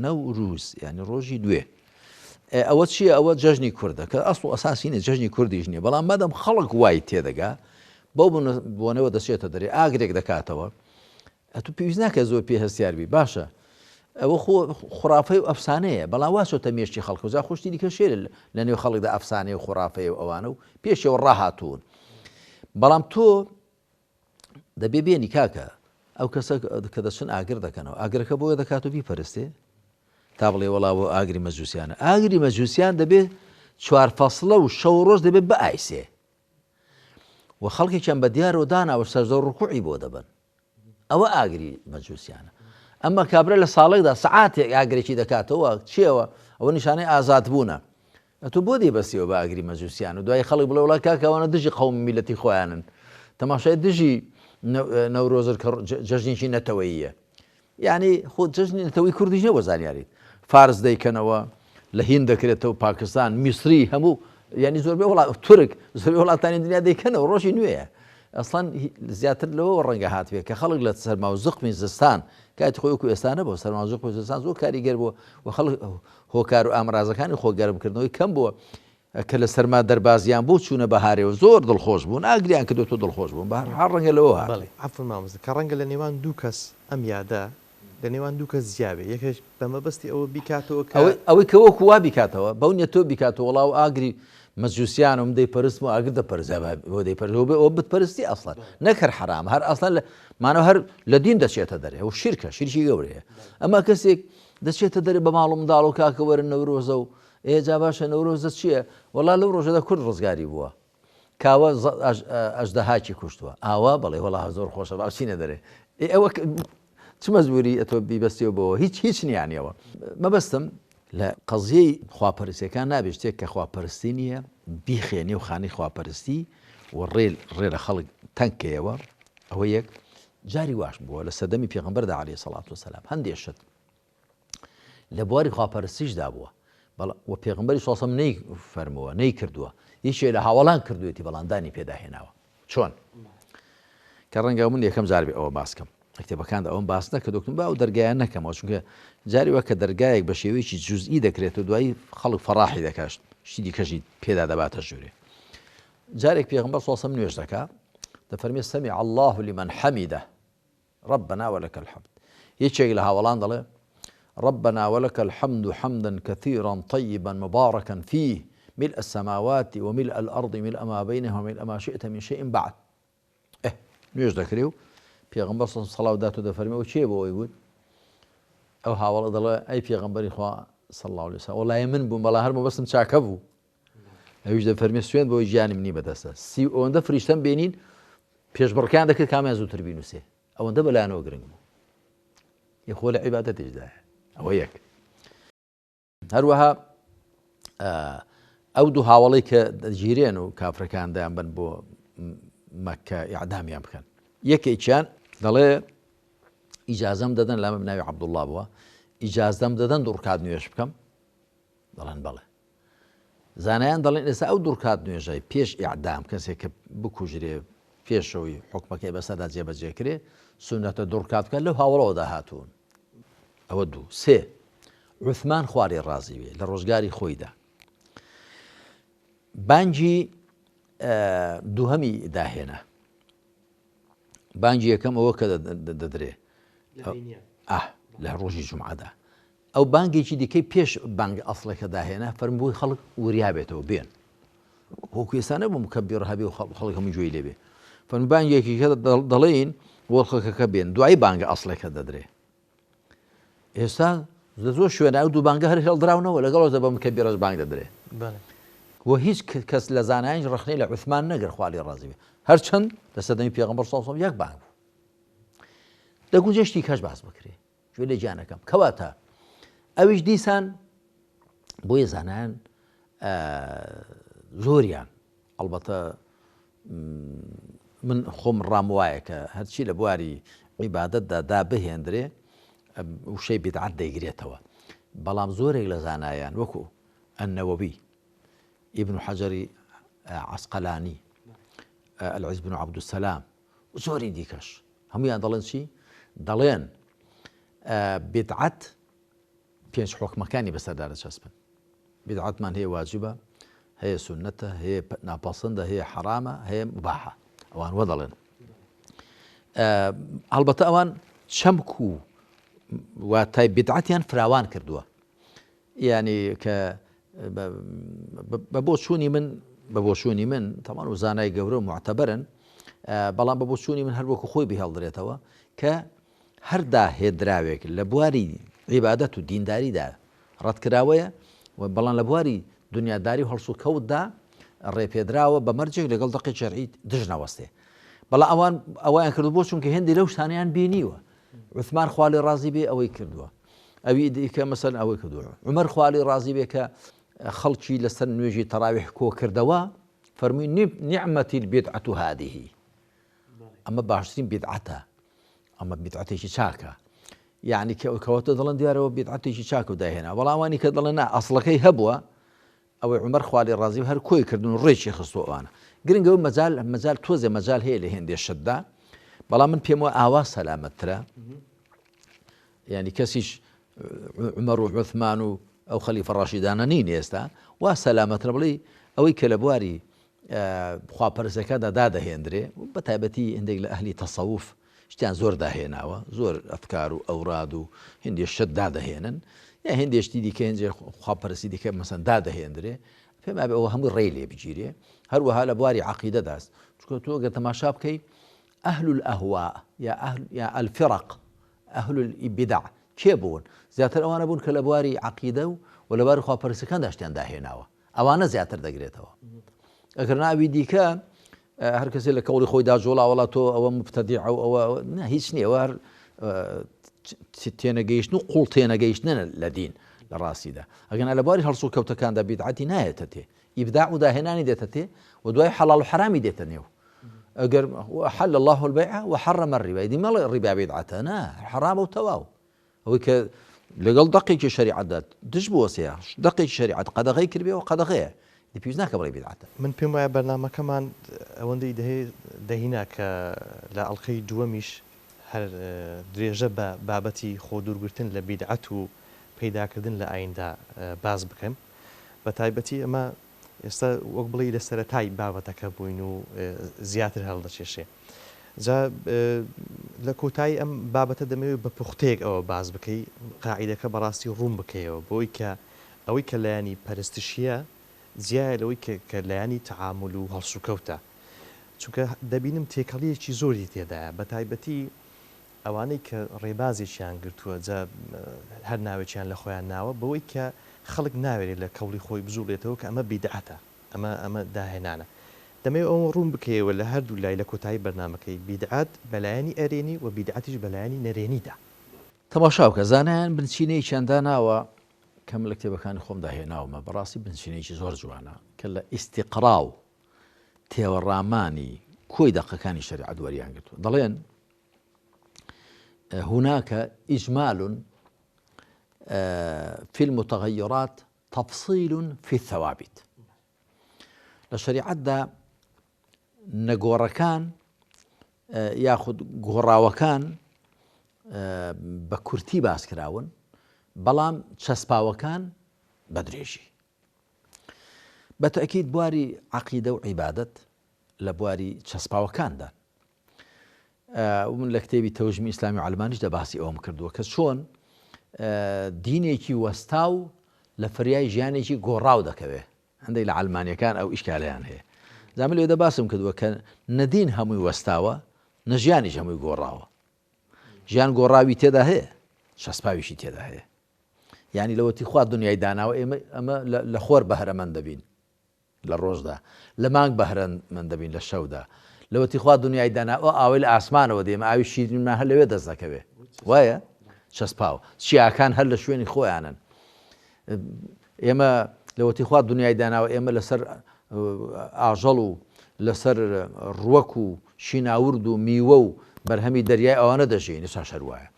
نەوروز یعنی ڕۆژی دوێ، ئەوە چییە؟ ئەوە جەژنی کوردە کە ئەسڵ ئەساسینە جەژنی کوردیش نییە. بەڵام مادەم خەڵک وای تێدەگا بەو بۆنەوە دەچێتە دەرێ ئاگرێک دەکاتەوە، ئەتو پێویست ناکە زۆر پێ هەستیاربی باشە ئەوە خوڕافەی و ئەفسانەیە، بەڵام واسۆتە مێشتی خەڵک و جا خۆشتی دیکە شێر لە نێو خەڵکدا ئەفسانەیە و خوڕافەیە و ئەوانە و پێشەوە ڕاهاتوون. بەڵام تۆ دەبێ بێنی کاکە ئەو کەسە کە دەچن ئاگر دەکەنەوە ئاگرەکە بۆیە دەکات و بیپەرستێ تا بڵێ وەڵاوە ئاگری مەجووسیانە. ئاگری مەجووسیان دەبێت چوار فەسڵە و شەو ڕۆژ دەبێت بە ئایسێ و خەڵکێکیان بە دیارەوە داناوە سەجدە و ڕوکوعی بۆ دەبن، ئەوە ئاگری مەجووسیانە. ئەمە کابرا لە ساڵێکدا سەعاتێک ئاگرێکی دەکاتەوە چیەوە؟ ئەوە نیشانەی ئازاد بوونە. ئەتۆ بۆ دەیبەستیەوە بە ئاگری مەجووسیان و دوای خەڵک بڵێ وڵا کاکەوانە دژی قەومی میلەتی خۆیانن، تەماشای دژی نەورۆزر کە جەژنێکی نەتەوەییە. یعنی خۆ جەژنی نەتەوەی کوردیش نەوە زانیاریت، فارس دەیکەنەوە، لە هین دەکرێتەوە، پاکستان، میسری، هەموو ینی زۆربەی وڵات تورک زۆربەی وڵاتانی دنیا دەیکەنەوە، ڕۆژی نوێیە. ئەسڵان زیاتر لەوە ڕەنگە هاتوێت کە خەڵک لە سەرما و زقمی زستان کاتی خۆی وەکو ئێستا نەبووە، سەرما و زقمی زستان زۆر کاریگەر بووە و خەڵک هۆکار و ئامرازەکانی خۆگەرمکردنەوەی کەم بووە کە لە سەرما دەربازیان بۆ چوونە بەهارێەوە زۆر دڵخۆش بوون، ئاگریان کردو تۆ دڵخۆش بوون. هەر ڕەنگە لەوە هات. عەفو مامۆستا کە ڕەنگە لە نێوان دوو کەس ئەم یادە لە نێوان دوو کەس جیاوێ، یەکێک بەمەبەستی ئەوە بیکاتەوە ئەوەی کە وەکو وا بیکاتەوە بەو نیە تۆ بیکاتەوە وەڵاو ئاگری مەجووسیانم دەیپەرست و ئاگر دەپەرزە بۆ دەیپەرزەوە ئەوە بتپەرستی ئەسڵان نەکرد حرام هەر ئەسڵان مانەوە هەر لە دین دەچێتە دەرێ و شیرکە شیرکی گەورەیە. ئەمە کەسێک دەچێتە دەرێ بە ماڵ و منداڵ و کاکە وەرن نەورۆزە و ئێجا باشە نەورۆزە چییە؟ وەڵا لەو ڕۆژەدا کورد ڕزگاری بووە، کاوە ئەژدەهاکی کوشتووە، ئاوا بەڵێ وەڵا زۆر خۆشە باچینە دەرێ. ئەوە چ مەزبوری ئەتۆ بیبەستیەوە بەوە هیچ نیانیەوە. مەبەستم لە قەزیەی خواپەرستیەکان نابێت شتێک کە خواپەرستی نییە بیخێنێ و خانەی خواپەرستی و ڕێ لە خەڵک تەنکەیەوە. ئەوە یەک جاری واش بووە لە سەردەمی پێغەمبەردا عەلەیهی سەڵات وسەلام هەندێک شت لە بواری خواپەرستیشدا بووە و پێغەمبەری سەڵ عەلەیهی وسەلەم نەیفەرمووە نەیکردووە، هیچێ لە هاوڵان کردوێتی بەڵام دانی پێداهێناوە. چۆن کە ڕەنگە من یەکەم جار بێ ئەوە باسکەم کتێبەکاندا ئەوم باس نەکردوتم با و دەرگایان نەکەمەوە چونکە جاری وە کە دەرگایەک بە شێوەیەکی جوزئی دەکرێت و دوایی خەڵک فەڕاحی دەکات شتی دیکەشی پێدا دەباتە ژوورێ. جارێک پێغەمبەر صلی الله علیه و سلم نوێژ دەکات دەفەرمێ سەمیع الله لمن حەمیدە ربنا ولك الحمد. یەکێک لە هاوڵان دەڵێ ربنا ولك الحمد حمدا كثيرا طيبا مباركا فيه ملء السماوات وملء الأرض ملء ما بينهما وملء ما شئت من شيء بعد. نوێژ دەکرێ و پێغەمبەر سەڵاو دات و دەفەرمێەوە چێ بۆ ئەوی بوون؟ ئەو هاوڵە دەڵێ ئەی پێغەمبەری خوا صلی الله علیه و سلم وەڵای من بووم بەڵام هەر مەبەستم چاکە بوو. ئەویش دەفەرمێ سوێند بۆی ژیانی منی بەدەستە. ئەوەندە فریشتەم بینین پێشبڕکەیان دەکرد کامیان زووتر بینوسێ ئەوەندە بەلایەنەوە گرنگ بوو. یەخۆ لە عیبادەتێکدایە ئەوە یەک. هەروەها ئەو دوو هاوڵەی کە دەگیرێن و کافرەکان دایان بن بۆ مەکە ئیعدامیان بکەن. یەکێکیان دەڵێ ئیجازەم دەدەن لامە بناوی عەبدوڵڵا بووە ئیجازەم دەدەن دوو ڕکات نوێژ بکەم؟ دەڵێن بەڵێ. زانایان دەڵێن ئێستا ئەو دوو ڕکات نوێژەی پێش ئیعدام کەسێک کە بکوژرێ پێشەوەی حکمەکەی بەسەردا جێبەجێکرێ سونەتە دوو ڕکات بکەن لەو هاوڵەوە داهاتوون. ئەوە دوو. سێ عوثمان خواری ڕازی بێ لە ڕۆژگاری خۆیدا بانگی دووهەمی داهێنا. بانگی یەکەم ئەوە کە دەدرێ لە ڕۆژی جومعەدا. ئەو بانگێکی دیکەی پێش بانگ ئەسڵەکە داهێنا فەرمووی خەڵک وریا بێتەوە بێن. وەکو ئێستا نەبوو مکەبیر هەبێ و خەڵک هەموو گوێی لێبێ. فەرمووی بانگێکی کە دەڵێن بۆ خەڵکەکە بێن دوای بانگە ئەسڵەکە دەدرێ. ئێستا زۆر شوێنە ئەو دوو بانگە هەر هێڵدراونەوە لەگەڵەوە بە مکەبیرەش بانگ دەدرێ. وە هیچ کەس لە زانایان ڕخنەی لە عوثمان نەگەر خوالی ڕازی بێ. هەرچەند لە سەردەمی پێغەمبەر صلی الله علیه و سلم یەک بانگ بوو. دەگونجێشتی کەش باس بکرێ گوێ لێ گیانەکەم کەواتە ئەویش دیسان بۆیە زانایان زۆریان ئەڵبەتە من خۆم ڕام وایە کە هەرچی لە بواری عیبادەتدا دابهێندرێ وشەی بیدعەت دەیگرێتەوە. بەڵام زۆرێک لە زانایان وەکو النەوەوی ابن حەجەری عەسقەلانی العیز بن عەبدوسەلام زۆری دیکەش هەمویان دەڵێن چی؟ دەڵێن بیدعەت پێنج حکمەکانی بەسەردا دەچەسبن. بیدعەتمان هەیە واجبە، هەیە سونەتە، هەیە ناپەسەندە، هەیە حرامە، هەیە مباحە. ئەوان وە دەڵێن. هەڵبەتە ئەوان چەمک و واتای بیدعەتیان فراوان کردووە. یعنی کە بە بۆچوونی من تەمان و زانای گەورە و معتەبەرن بەڵام بە بۆچوونی من هەر وەکو خۆی بهێڵدرێتەوە کە هەر داهێدراوێک لە بواری عیبادەت و دینداریدا ڕەتکراوەیە و بەڵام لە بواری دنیاداری و هەڵسو کەوتدا ڕێپێدراوە بە مەرجێک لەگەڵ دەقی شەرعی دژ نەوەستێ. بەڵام ئەویان کردو بۆ چونکە هێندی لەو شتانیان بینیوە. عوثمان خوالی ڕازی بێ ئەوەی کردووە. ئەوی دیکە مەسەن ئەوەی کردووە. عومەر خوالی ڕازی بێ کە خەڵکی لەسەر نوێژی تەراویح کۆ کردەوە فەرمووی نیعمەتی البیدعەت هادیهی. ئەمە باشترین بیدعەتە، ئەمە بیدعەتێکی چاکە. یعنی کەواتە دەڵێن دیارەوە بیدعەتێکی چاک و داهێنا. بەڵام ئەوانی کە دەڵێن نا ئەسڵەکەی هەبووە ئەوەی عومەر خوالی ڕازی هەر کۆی کردن و ڕێکی خستووە ئەوانە. گرنگەوە مەجال تۆزێ مەجال هەیە لە هێندێ شتدا بەڵام من پێم وە ئاوا سەلامەتترە. یعنی کەسیش عومەر و عوثمان و ئەو خەلیفە ڕاشیدانە نین ئێستا وا سەلامەترە بڵێ ئەوەی کە لە بواری خواپەرستەکەدا دادەهێندرێ بە تایبەتی هەندێک لە ئەهلی تەسەووف شتیان زۆر داهێناوە زۆر ئەفکار و ئەوراد و هەندێک شت دادەهێنن یا هەندێشتی دیکە هەندێک خواپەرستی دیکە مەسەن دادەهێندرێ پێم وایە ئەوە هەمووی ڕێی لێ بگیرێ. هەروەها لە بواری عەقیدەداست چونکە تۆ ئەگەر تەماشا بکەی ئەهل الئەهوا یا الفرق ئەهل البدع کێ بوون؟ زیاتر ئەوانە بوون کە لە بواری عەقیدە و لە بواری خواپەرستەکاندا شتیان داهێناوە. ئەوانە زیاتر دەگرێتەوە. ئەگەر ناوی دیکە هەر کەسێ لە کەوڵی خۆیدا جۆڵا وڵات تۆ ئەوە مبتەدیع و ئەوە هیچ نییە ئەوە تێنەگەیشتن و قوڵ تێنەگەیشتنە لە دین لە ڕاستیدا. ئەگەر لە بواری هەڵسوو کەوتەکاندا بیدعەتی نایێتە تێ ئیبداع و داهێنانی دێتە تێ و دوای حەڵاڵ و حرامی دێتە نێو. ئەگەر حەل الله البيع وحرم الربا دی مەڵێ ڕیبا بیدعەتە نا حرامە و تەواو. ئەوەی کە لەگەڵ دەقێکی شەریعەتدا دژ بووە سێ دەقێکی شەریعەت قەدەغەی کردبێەوە قەدەغەیە پێویست ناکە بڵێ بیدعەتە. من پێم وایە بەرنامەکەمان ئەوەندەی دەهێنا کە لە ئەڵقەی دووەمیش هەر درێژە بە بابەتی خۆ دوورگرتن لە بیدعەت و پەیداکردن لە ئایندا باز بکەم بە تایبەتی ئەمە ئێستا وەک بڵێ لە سەرەتای بابەتەکە بووین و زیاتر هەڵدەچێشێ جا لە کۆتایی ئەم بابەتە دەمەوێت بە پوختەیەک ئەوە باز بکەی قاعیدەکە بەڕاستی ڕوون بکەیەوە بۆی کە ئەوەی کە لایانی پەرستشیە زیایە لەوەی کە لایانی تەعامل و هەڵسوکەوتە چونکە دەبینم تێکەڵیەکی زۆری تێدایە بە تایبەتی ئەوانەی کە ڕێبازێکیان گرتووە جا هەر ناوێکیان لە خۆیان ناوە بەوەی کە خەڵک ناوێت لە کەوڵی خۆی بزوڵێتەوە کە ئەمە بیدعەتە ئەمە داهێنانە دەمەوێت ئەوە ڕوون بکەیەوە لە هەردوو لای لە کۆتایی بەرنامەکەی بیدعەت بەلایانی ئەرێنی و بیدعەتیش بەلایانی نەرێنیدا تەماشا بکە زانایان بنچینەیەکیان داناوە کەم لە کتێبەکانی خۆم داهێناومە بەڕاستی بنچینەیەکی زۆر جوانە کە لە ئیستیقرا و تێوەڕامانی کۆی دەقەکانی شەریعەت وەریان گرتووە دەڵێن هناك إجمال في المتغيرات تفصيل في الثوابت لشريعة دا نەگۆڕەکان یاخود گۆڕاوەکان بە کورتی باس کراون بەڵام چەسپاوەکان بە درێژی بە تەئکید بواری عەقیدە و عیبادەت لە بواری چەسپاوەکاندا من لە کتێبی تەوژمی ئیسلامی و عەلمانیش دە باسی ئەوم کردووە کە چۆن دینێکی وەستا و لە فریای ژیانێکی گۆڕاو دەکەوێت هەندێک لە عەلمانیەکان ئەو ئیشکالەیان هەیە زامل لێدە باسم کردووە کە نەدین هەمووی وەستاوە نەژیانیش هەمووی گۆڕاوە ژیان گۆڕاوی تێدا هەیە شەسپاویشی تێدا هەیە یعنی لەوەتی خوا دنیای داناوە ئەمە لە خۆر بەهرەمەند دەبین لە ڕۆژدا لە مانگ بەهرەمەند دەبین لە شەودا لەوەتی خوا دنیای داناوە ئاوی لە ئاسمانەوە دێمە ئاوی شیرینمان هەر لەوێ دەست دەکەوێ وایە چەسپاوە چیاکان هەر لە شوێنی خۆیانن ئێمە لەوەتی خوا دنیای داناوە ئێمە لەسەر ئاژەڵ و لەسەر ڕوەک و شیناورد و میوە و بەرهەمی دەریای ئەوانە دەژین سا شەروایە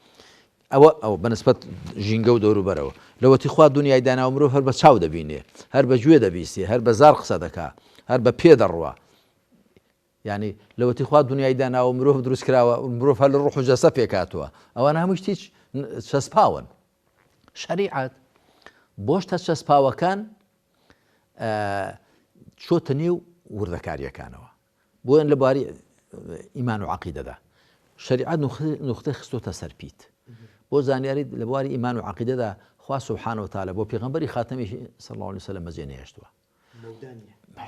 ئەو بەنسبەت ژینگە و دەوروبەرەوە لەوەتی خوا دنیای داناوە مرۆڤ هەر بە چاو دەبینێ هەر بە گوێ دەبیستێ هەر بە زار قسە دەکا هەر بە پێ دەڕوە یعنی لەوەتی خوا دنیای داناوە مرۆڤ دروست کراوە مرۆڤ هەر لە ڕوح و جەسە پێکاتوە ئەوانە هەمووی هیچ چەسپاون شەریعەت بۆشتە چەسپاوەکان چۆتە نێو وردەکاریەکانەوە بۆیان لەباری ئیمان و عەقیدەدا شەریعەت نوختەی خستۆتە سەرپیت بۆ زانیاری لە بواری ئیمان و عەقیدەدا خوا سوبحانەه وتەعالە بۆ پێغەمبەری خاتەمی صلی الله علیه وسلم مەجێ نەهێشتووە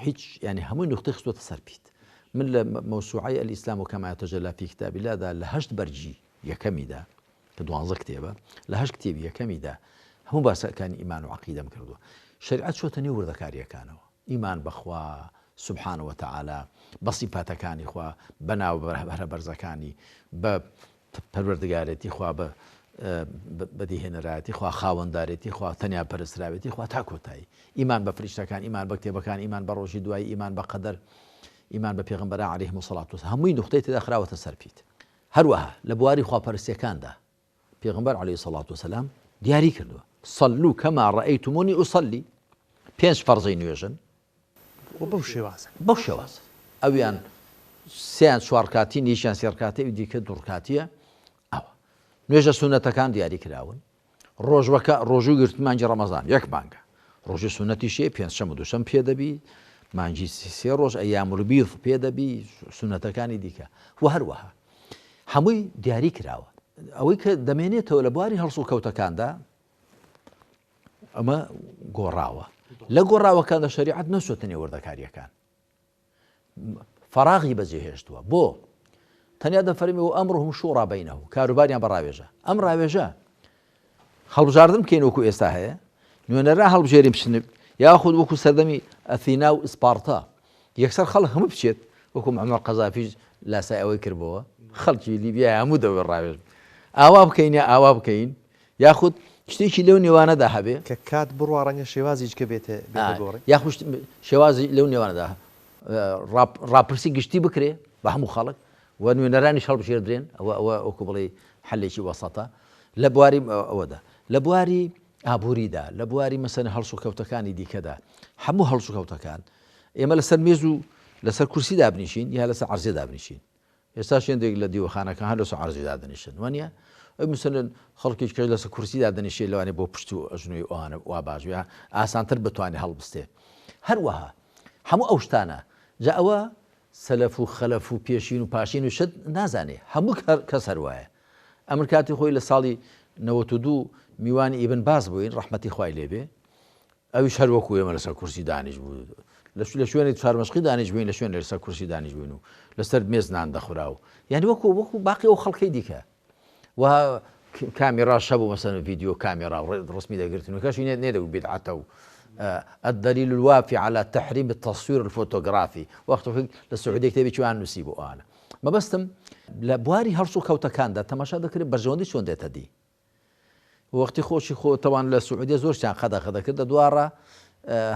هیچ ینی هەمووی نوختەی خستۆتە سەرپیت من لە مەوسوعەی الئیسلام وکەما یتەجەلا فی کتاب اللهدا لە 8 بەرجی یەکەمیدا کە 12 کتێبە لە 8 کتێبی یەکەمیدا هەموو باسەکانی ئیمان و عەقیدەم کردووە شەریعەت چۆتە نێو وردەکاریەکانەوە ئیمان بەخوا سبحانه وتعالى بە سیفاتەکانی خوا بەناو بەرە بەرزەکانی بە پەروەردگارێتی خوا بە بەدیهێنەرایەتی خوا خاوەنددارێتی خوا تەنیا پەرستراوێتی خوا تا کۆتایی ئیمان بە فریشتەکان ئیمان بە کتێبەکان ئیمان بە ڕۆژی دوایی ئیمان بە قەدەر ئیمان بە پێغەمبەران عەلەیهیمۇ الصەلاة وەسەلام هەمووی نوختەی تێدا خراوەتە سەرپیت هەروەها لە بواری خواپەرستیەکاندا پێغەمبەر عەلەیهی الصەلاة وەسەلام دیاری کردووە صەلوو کەما ڕەئەیتمونی ئوصەلی 5 فەرزەی نوێژن بەو شێوازە ئەویان سێیان 4 کاتی نیشیان 3 کاتێ و دیکە 2 کاتیە ئەوە نوێژە سونەتەکان دیاری کراون ڕۆژوو گرتمانجی ڕەمەزان 1 مانگە ڕۆژی سونەتیشێ پێنجشەم و دووشەم پێ دەبی مانجی 3 ڕۆژ ئەیام البیض پێ دەبی سونەتەکانی دیکە و هەروەها هەمووی دیاری کراوە ئەوەی کە دەمێنێتەوە لە بواری هەڵسو کەوتەکاندا ئەمە گۆڕاوە لە گۆڕاوەکاندا شەریعەت نەچۆتە نێو وردەکاریەکان فەراغی بەجێهێشتووە بۆ تەنیا دەفەرمێەوە ئەمرهم شوڕا بەینەهم کاروباریان بە ڕاوێژە ئەم ڕاوێژە هەڵبژاردن بکەین وەکو ئێستا هەیە نوێنەرا هەڵبژێریم بچن یاخود وەکو سەردەمی ئەثینا و ئسپارتا یەکسەر خەڵک هەموو بچێت وەکو محەممەد قەزافیش لاسای ئەوەی کردبەوە خەڵکی لیبیا هەموو دەوێت ڕاوێژ ئاوا بکەین یا ئاوا بکەین یاخود شتێکی لەو نێوانەدا هەبێ کە کات بڕوا ڕەنگە شێوازیش کە بێتە گۆڕی یاخود شێوازی لەو نێوانەدا ڕاپرسی گشتی بکرێ بە هەموو خەڵک و نوێنەرانی هەڵبژێردرێن ئەوە وەکو بڵێ حەلێکی وەسەتە لە بواری ئەوەدا لە بواری ئابووریدا لە بواری مەسەن هەڵسو کەوتەکانی دیکەدا هەموو هەڵسو کەوتەکان ئێمە لەسەر مێز و لەسەر کورسی دابنیشین یا لەسەر عەرزێ دابنیشین ئێستا شوێندێک لە دیوەخانەکە هەر لە سو عەرزی دادەنیشن وانە مثلن خەڵکیش کە لەسەر کورسی دادەنیشێ لەوانێ بۆ پشت و ئەژنوی ئەوانە وا باشوە ئاسانتر بتوانێت هەڵبستێ هەروەها هەموو ئەو شتانە جا ئەوە سەلەف و خەلەف و پێشین و پاشین و شت نازانێ هەموو کەس هەروایە ئەمر کاتی خۆی لە ساڵی 92 میوانی ئیبن باز بووین ڕەحمەتی خوای لێبێ ئەویش هەروەکو ئێمە لەسەر کورسی دانیش بوو لە شوێنی چارمەشقی دانیش بووین لە شوێن لەسەر کورسی دانیش بووین و لەسەر مێز نان دەخورا و یعنی وەکو باقی ئەو خەڵکەی دیکە و کامێرا شەبوو مەسەن ڤیدیۆ کامێرا ڕسمی دەگرتن و کەشی نێدەبوو بدعەتە و الدليل الوافي على تحريم التصوير الفوتوغرافي وقت لە سعودی کتێبی چوان نووسی بۆ ئەوانە مەبەستم لە بواری هەرسوو کەوتەکاندا تەماشا دەکرێت بەرژەوەندی چۆن دێتە دی وەختی خۆشی خۆتەوان لە سعودی زۆرشیان خەدەکردە دوارە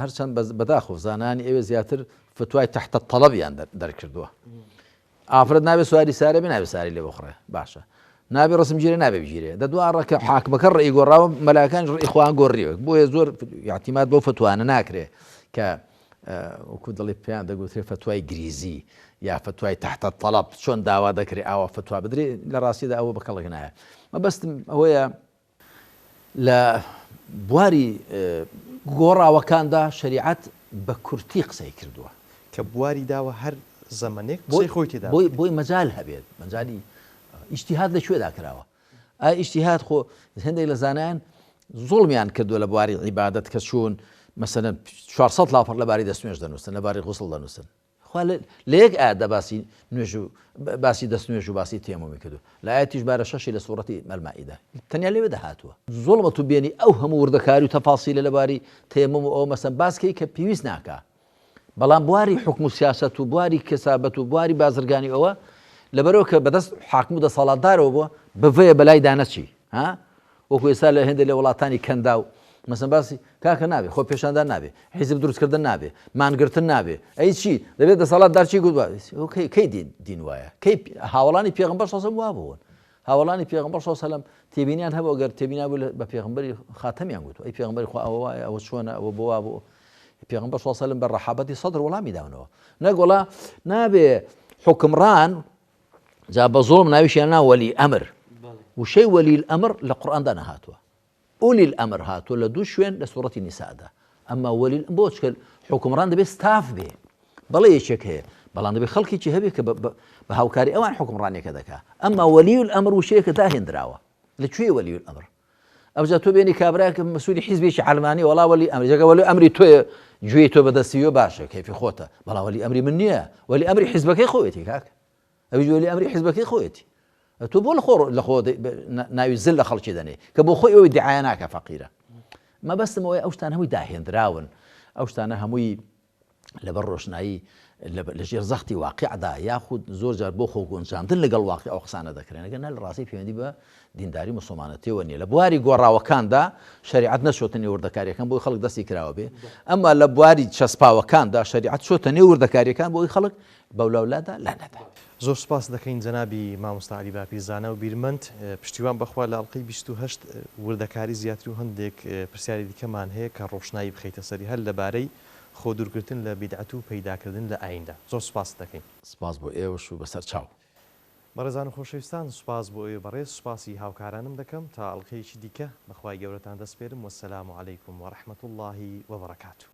هەرچەند بەداخۆ زانانی ئێوە زیاتر فتوای تحت الطلبیان دەرکردووە ئافرەت نابێت سواری سارە بێ نابێت ساری لێ بخڕێ باشە نابێ ڕسم گیرێ نابێ بگیرێ دە دوارڕەکە حاکمەکە ڕێی گۆڕاوە مەلاکان ڕێی خۆیان گۆڕیوە بۆیە زۆر یاعتیماد بۆ فتوانە ناکرێ کە وەکو دڵی پێیان دەگوترێت فتوای گریزی یا فتوای تحت الطلب چۆن داوا دەکرێت ئاوا فتوا بدرێ لە ڕاستیدا ئەوە بەکەڵک نایە مەبەستم ئەوەیە لە بواری گۆڕاوەکاندا شریعەت بە کورتی قسەی کردووە کە بواری داوە هەر زەمانێک قسەی خۆی تێدا بۆی مەجال هەبێت مەجای ئیجتیهاد لەکوێدا کراوە ئایا ئیجتیهاد خۆ هەندێک لە زانایان زوڵمیان کردووە لە بواری عیبادەت کە چۆن مەسەلەن 400 لاپەڕ لەباری دەستنوێژ دەنووسن لەباری غوسڵ دەنووسن خوا لە یەک ئاەتدا باسی نوێژ و باسی دەستنوێژ و باسی تێمەمی کردو لە ئاەتیش بارە 6 لە سوورەتی مەلمائیدا تەنیا لێوێ دەهاتووە زوڵمە تو بێنی ئەو هەموو وردەکاری و تەفاسیلە لەباری تێمەم و ئەو مەسەن باسکەی کە پێویست ناکا بەڵام بواری حکم و سیاسەت و بواری کەسابەت و بواری بازرگانی ئەوە لەبەرەوە کە بەدەست حاکم و دەسەڵاتدارەوە بووە بڤەیە بەلای دانەچی ها وەکو ئێستا لە هێندە لە وڵاتانی کەندا و مەسەن باسی کاکە نابێ خۆ پێشاندان نابێ حیزب دروستکردن نابێ مانگرتن نابێ ئەی چی دەبێت دەسەڵاتدار چی گوت کەی دین وایە کەی هاوڵانی پێغەمبەر سەڵسەلەم وا بوون هاوڵانی پێغەمبەر سەڵسەلەم تێبینیان هەبوو ئەگەر تێبینا بوو بە پێغەمبەری خاتەمیان گوت ئەی پێغەمبەری خوا ئەوە وایە ئەوە چۆنە ئەوە بۆ وا بوو پێغەمبەر سەڵسەلەم بە ڕەحابەتی سەدر وەڵامی داونەوە نەک وەڵا نابێ حکمڕان جا بە زۆڵم ناویشیان نا وەلی ئەمر وشەی وەلی ئەمر لە قورئاندا نەهاتووە ئولی الأمر هاتووە لە دوو شوێن لە سوورەتی نیسادا ئەمما وەلی بۆ چکە حکمڕان دەبێت ستاف بێ بەڵێ یەکێک هەیە بەڵام دەبێت خەڵکیی هەبێ کە بە هاوکاری ئەوان حکمڕانێکە دەکا ئەمما وەلی الأمر وشەیەکە داهێنراوە لەکوێ وەلی الأمر ئەوجا تۆ بێنی کابراایە کە مەسوولی حیزبێکی عەلمانی وەڵا وەلی ئەمر جەگە وەلی ئەمری تۆیە گوێی تۆ بەدەستیوە باشە کەیفی خۆتە بەڵام وەلی ئەمری من نییە وەلی ئەمری حیزبەکەی خۆیەتی کاک ئەوی وەلی ئەمری حیزبەکەی خۆیەتی تۆ بۆ لە خۆ ناوی زل لە خەڵکی دەنێ کە بۆ خۆی ئەوەی دیعاە ناکە فەقیرە مەبەستم ئەوەی ئەو شتانە هەمووی داهێنراون ئەو شتانە هەمووی لەبەر ڕۆشنایی لەژێر زەختی واقعدا یاخود زۆر جار بۆ خۆگونجاندن لەگەڵ واقع ئەو قسانە دەکرێن ئەگەر لە ڕاستی پەیوەندی بە دینداری موسڵمانەتیەوە نییە لە بواری گۆڕاوەکاندا شریعەت نەچۆتە نێو وردەکاریەکان بۆی خەڵک دەستی کراوە بێ ئەمما لە بواری چەسپاوەکاندا شریعەت چۆتە نێو وردەکاریەکان بۆی خەڵک بەولاولادا لا نەدا زۆر سپاس دەکەین جەنابی مامۆستا عەلی باپیرزانە و بیرمەند پشتیوان بەخوا لە ئەڵقەی 28 وردەکاری زیاتر و هەندێک پرسیاری دیکەمان هەیە کە ڕۆشنایی بخەیتە سەری هەر لەبارەی خۆ دوورگرتن لە بیدعەت و پەیداکردن لە ئایندا زۆر سپاس دەکەین سپاس بۆ ئێوەش و بەسەر چاو بەڕێزان و خۆشەویستان سوپاس بۆ ئێوە بەڕێز سوپاسی هاوکارانم دەکەم تا ئەڵقەیەکی دیکە بەخوای گەورەتان دەسپێرم وەسەلام عەلەیکم وەڕەحمەتوڵڵاهی وەبەڕەکاتوه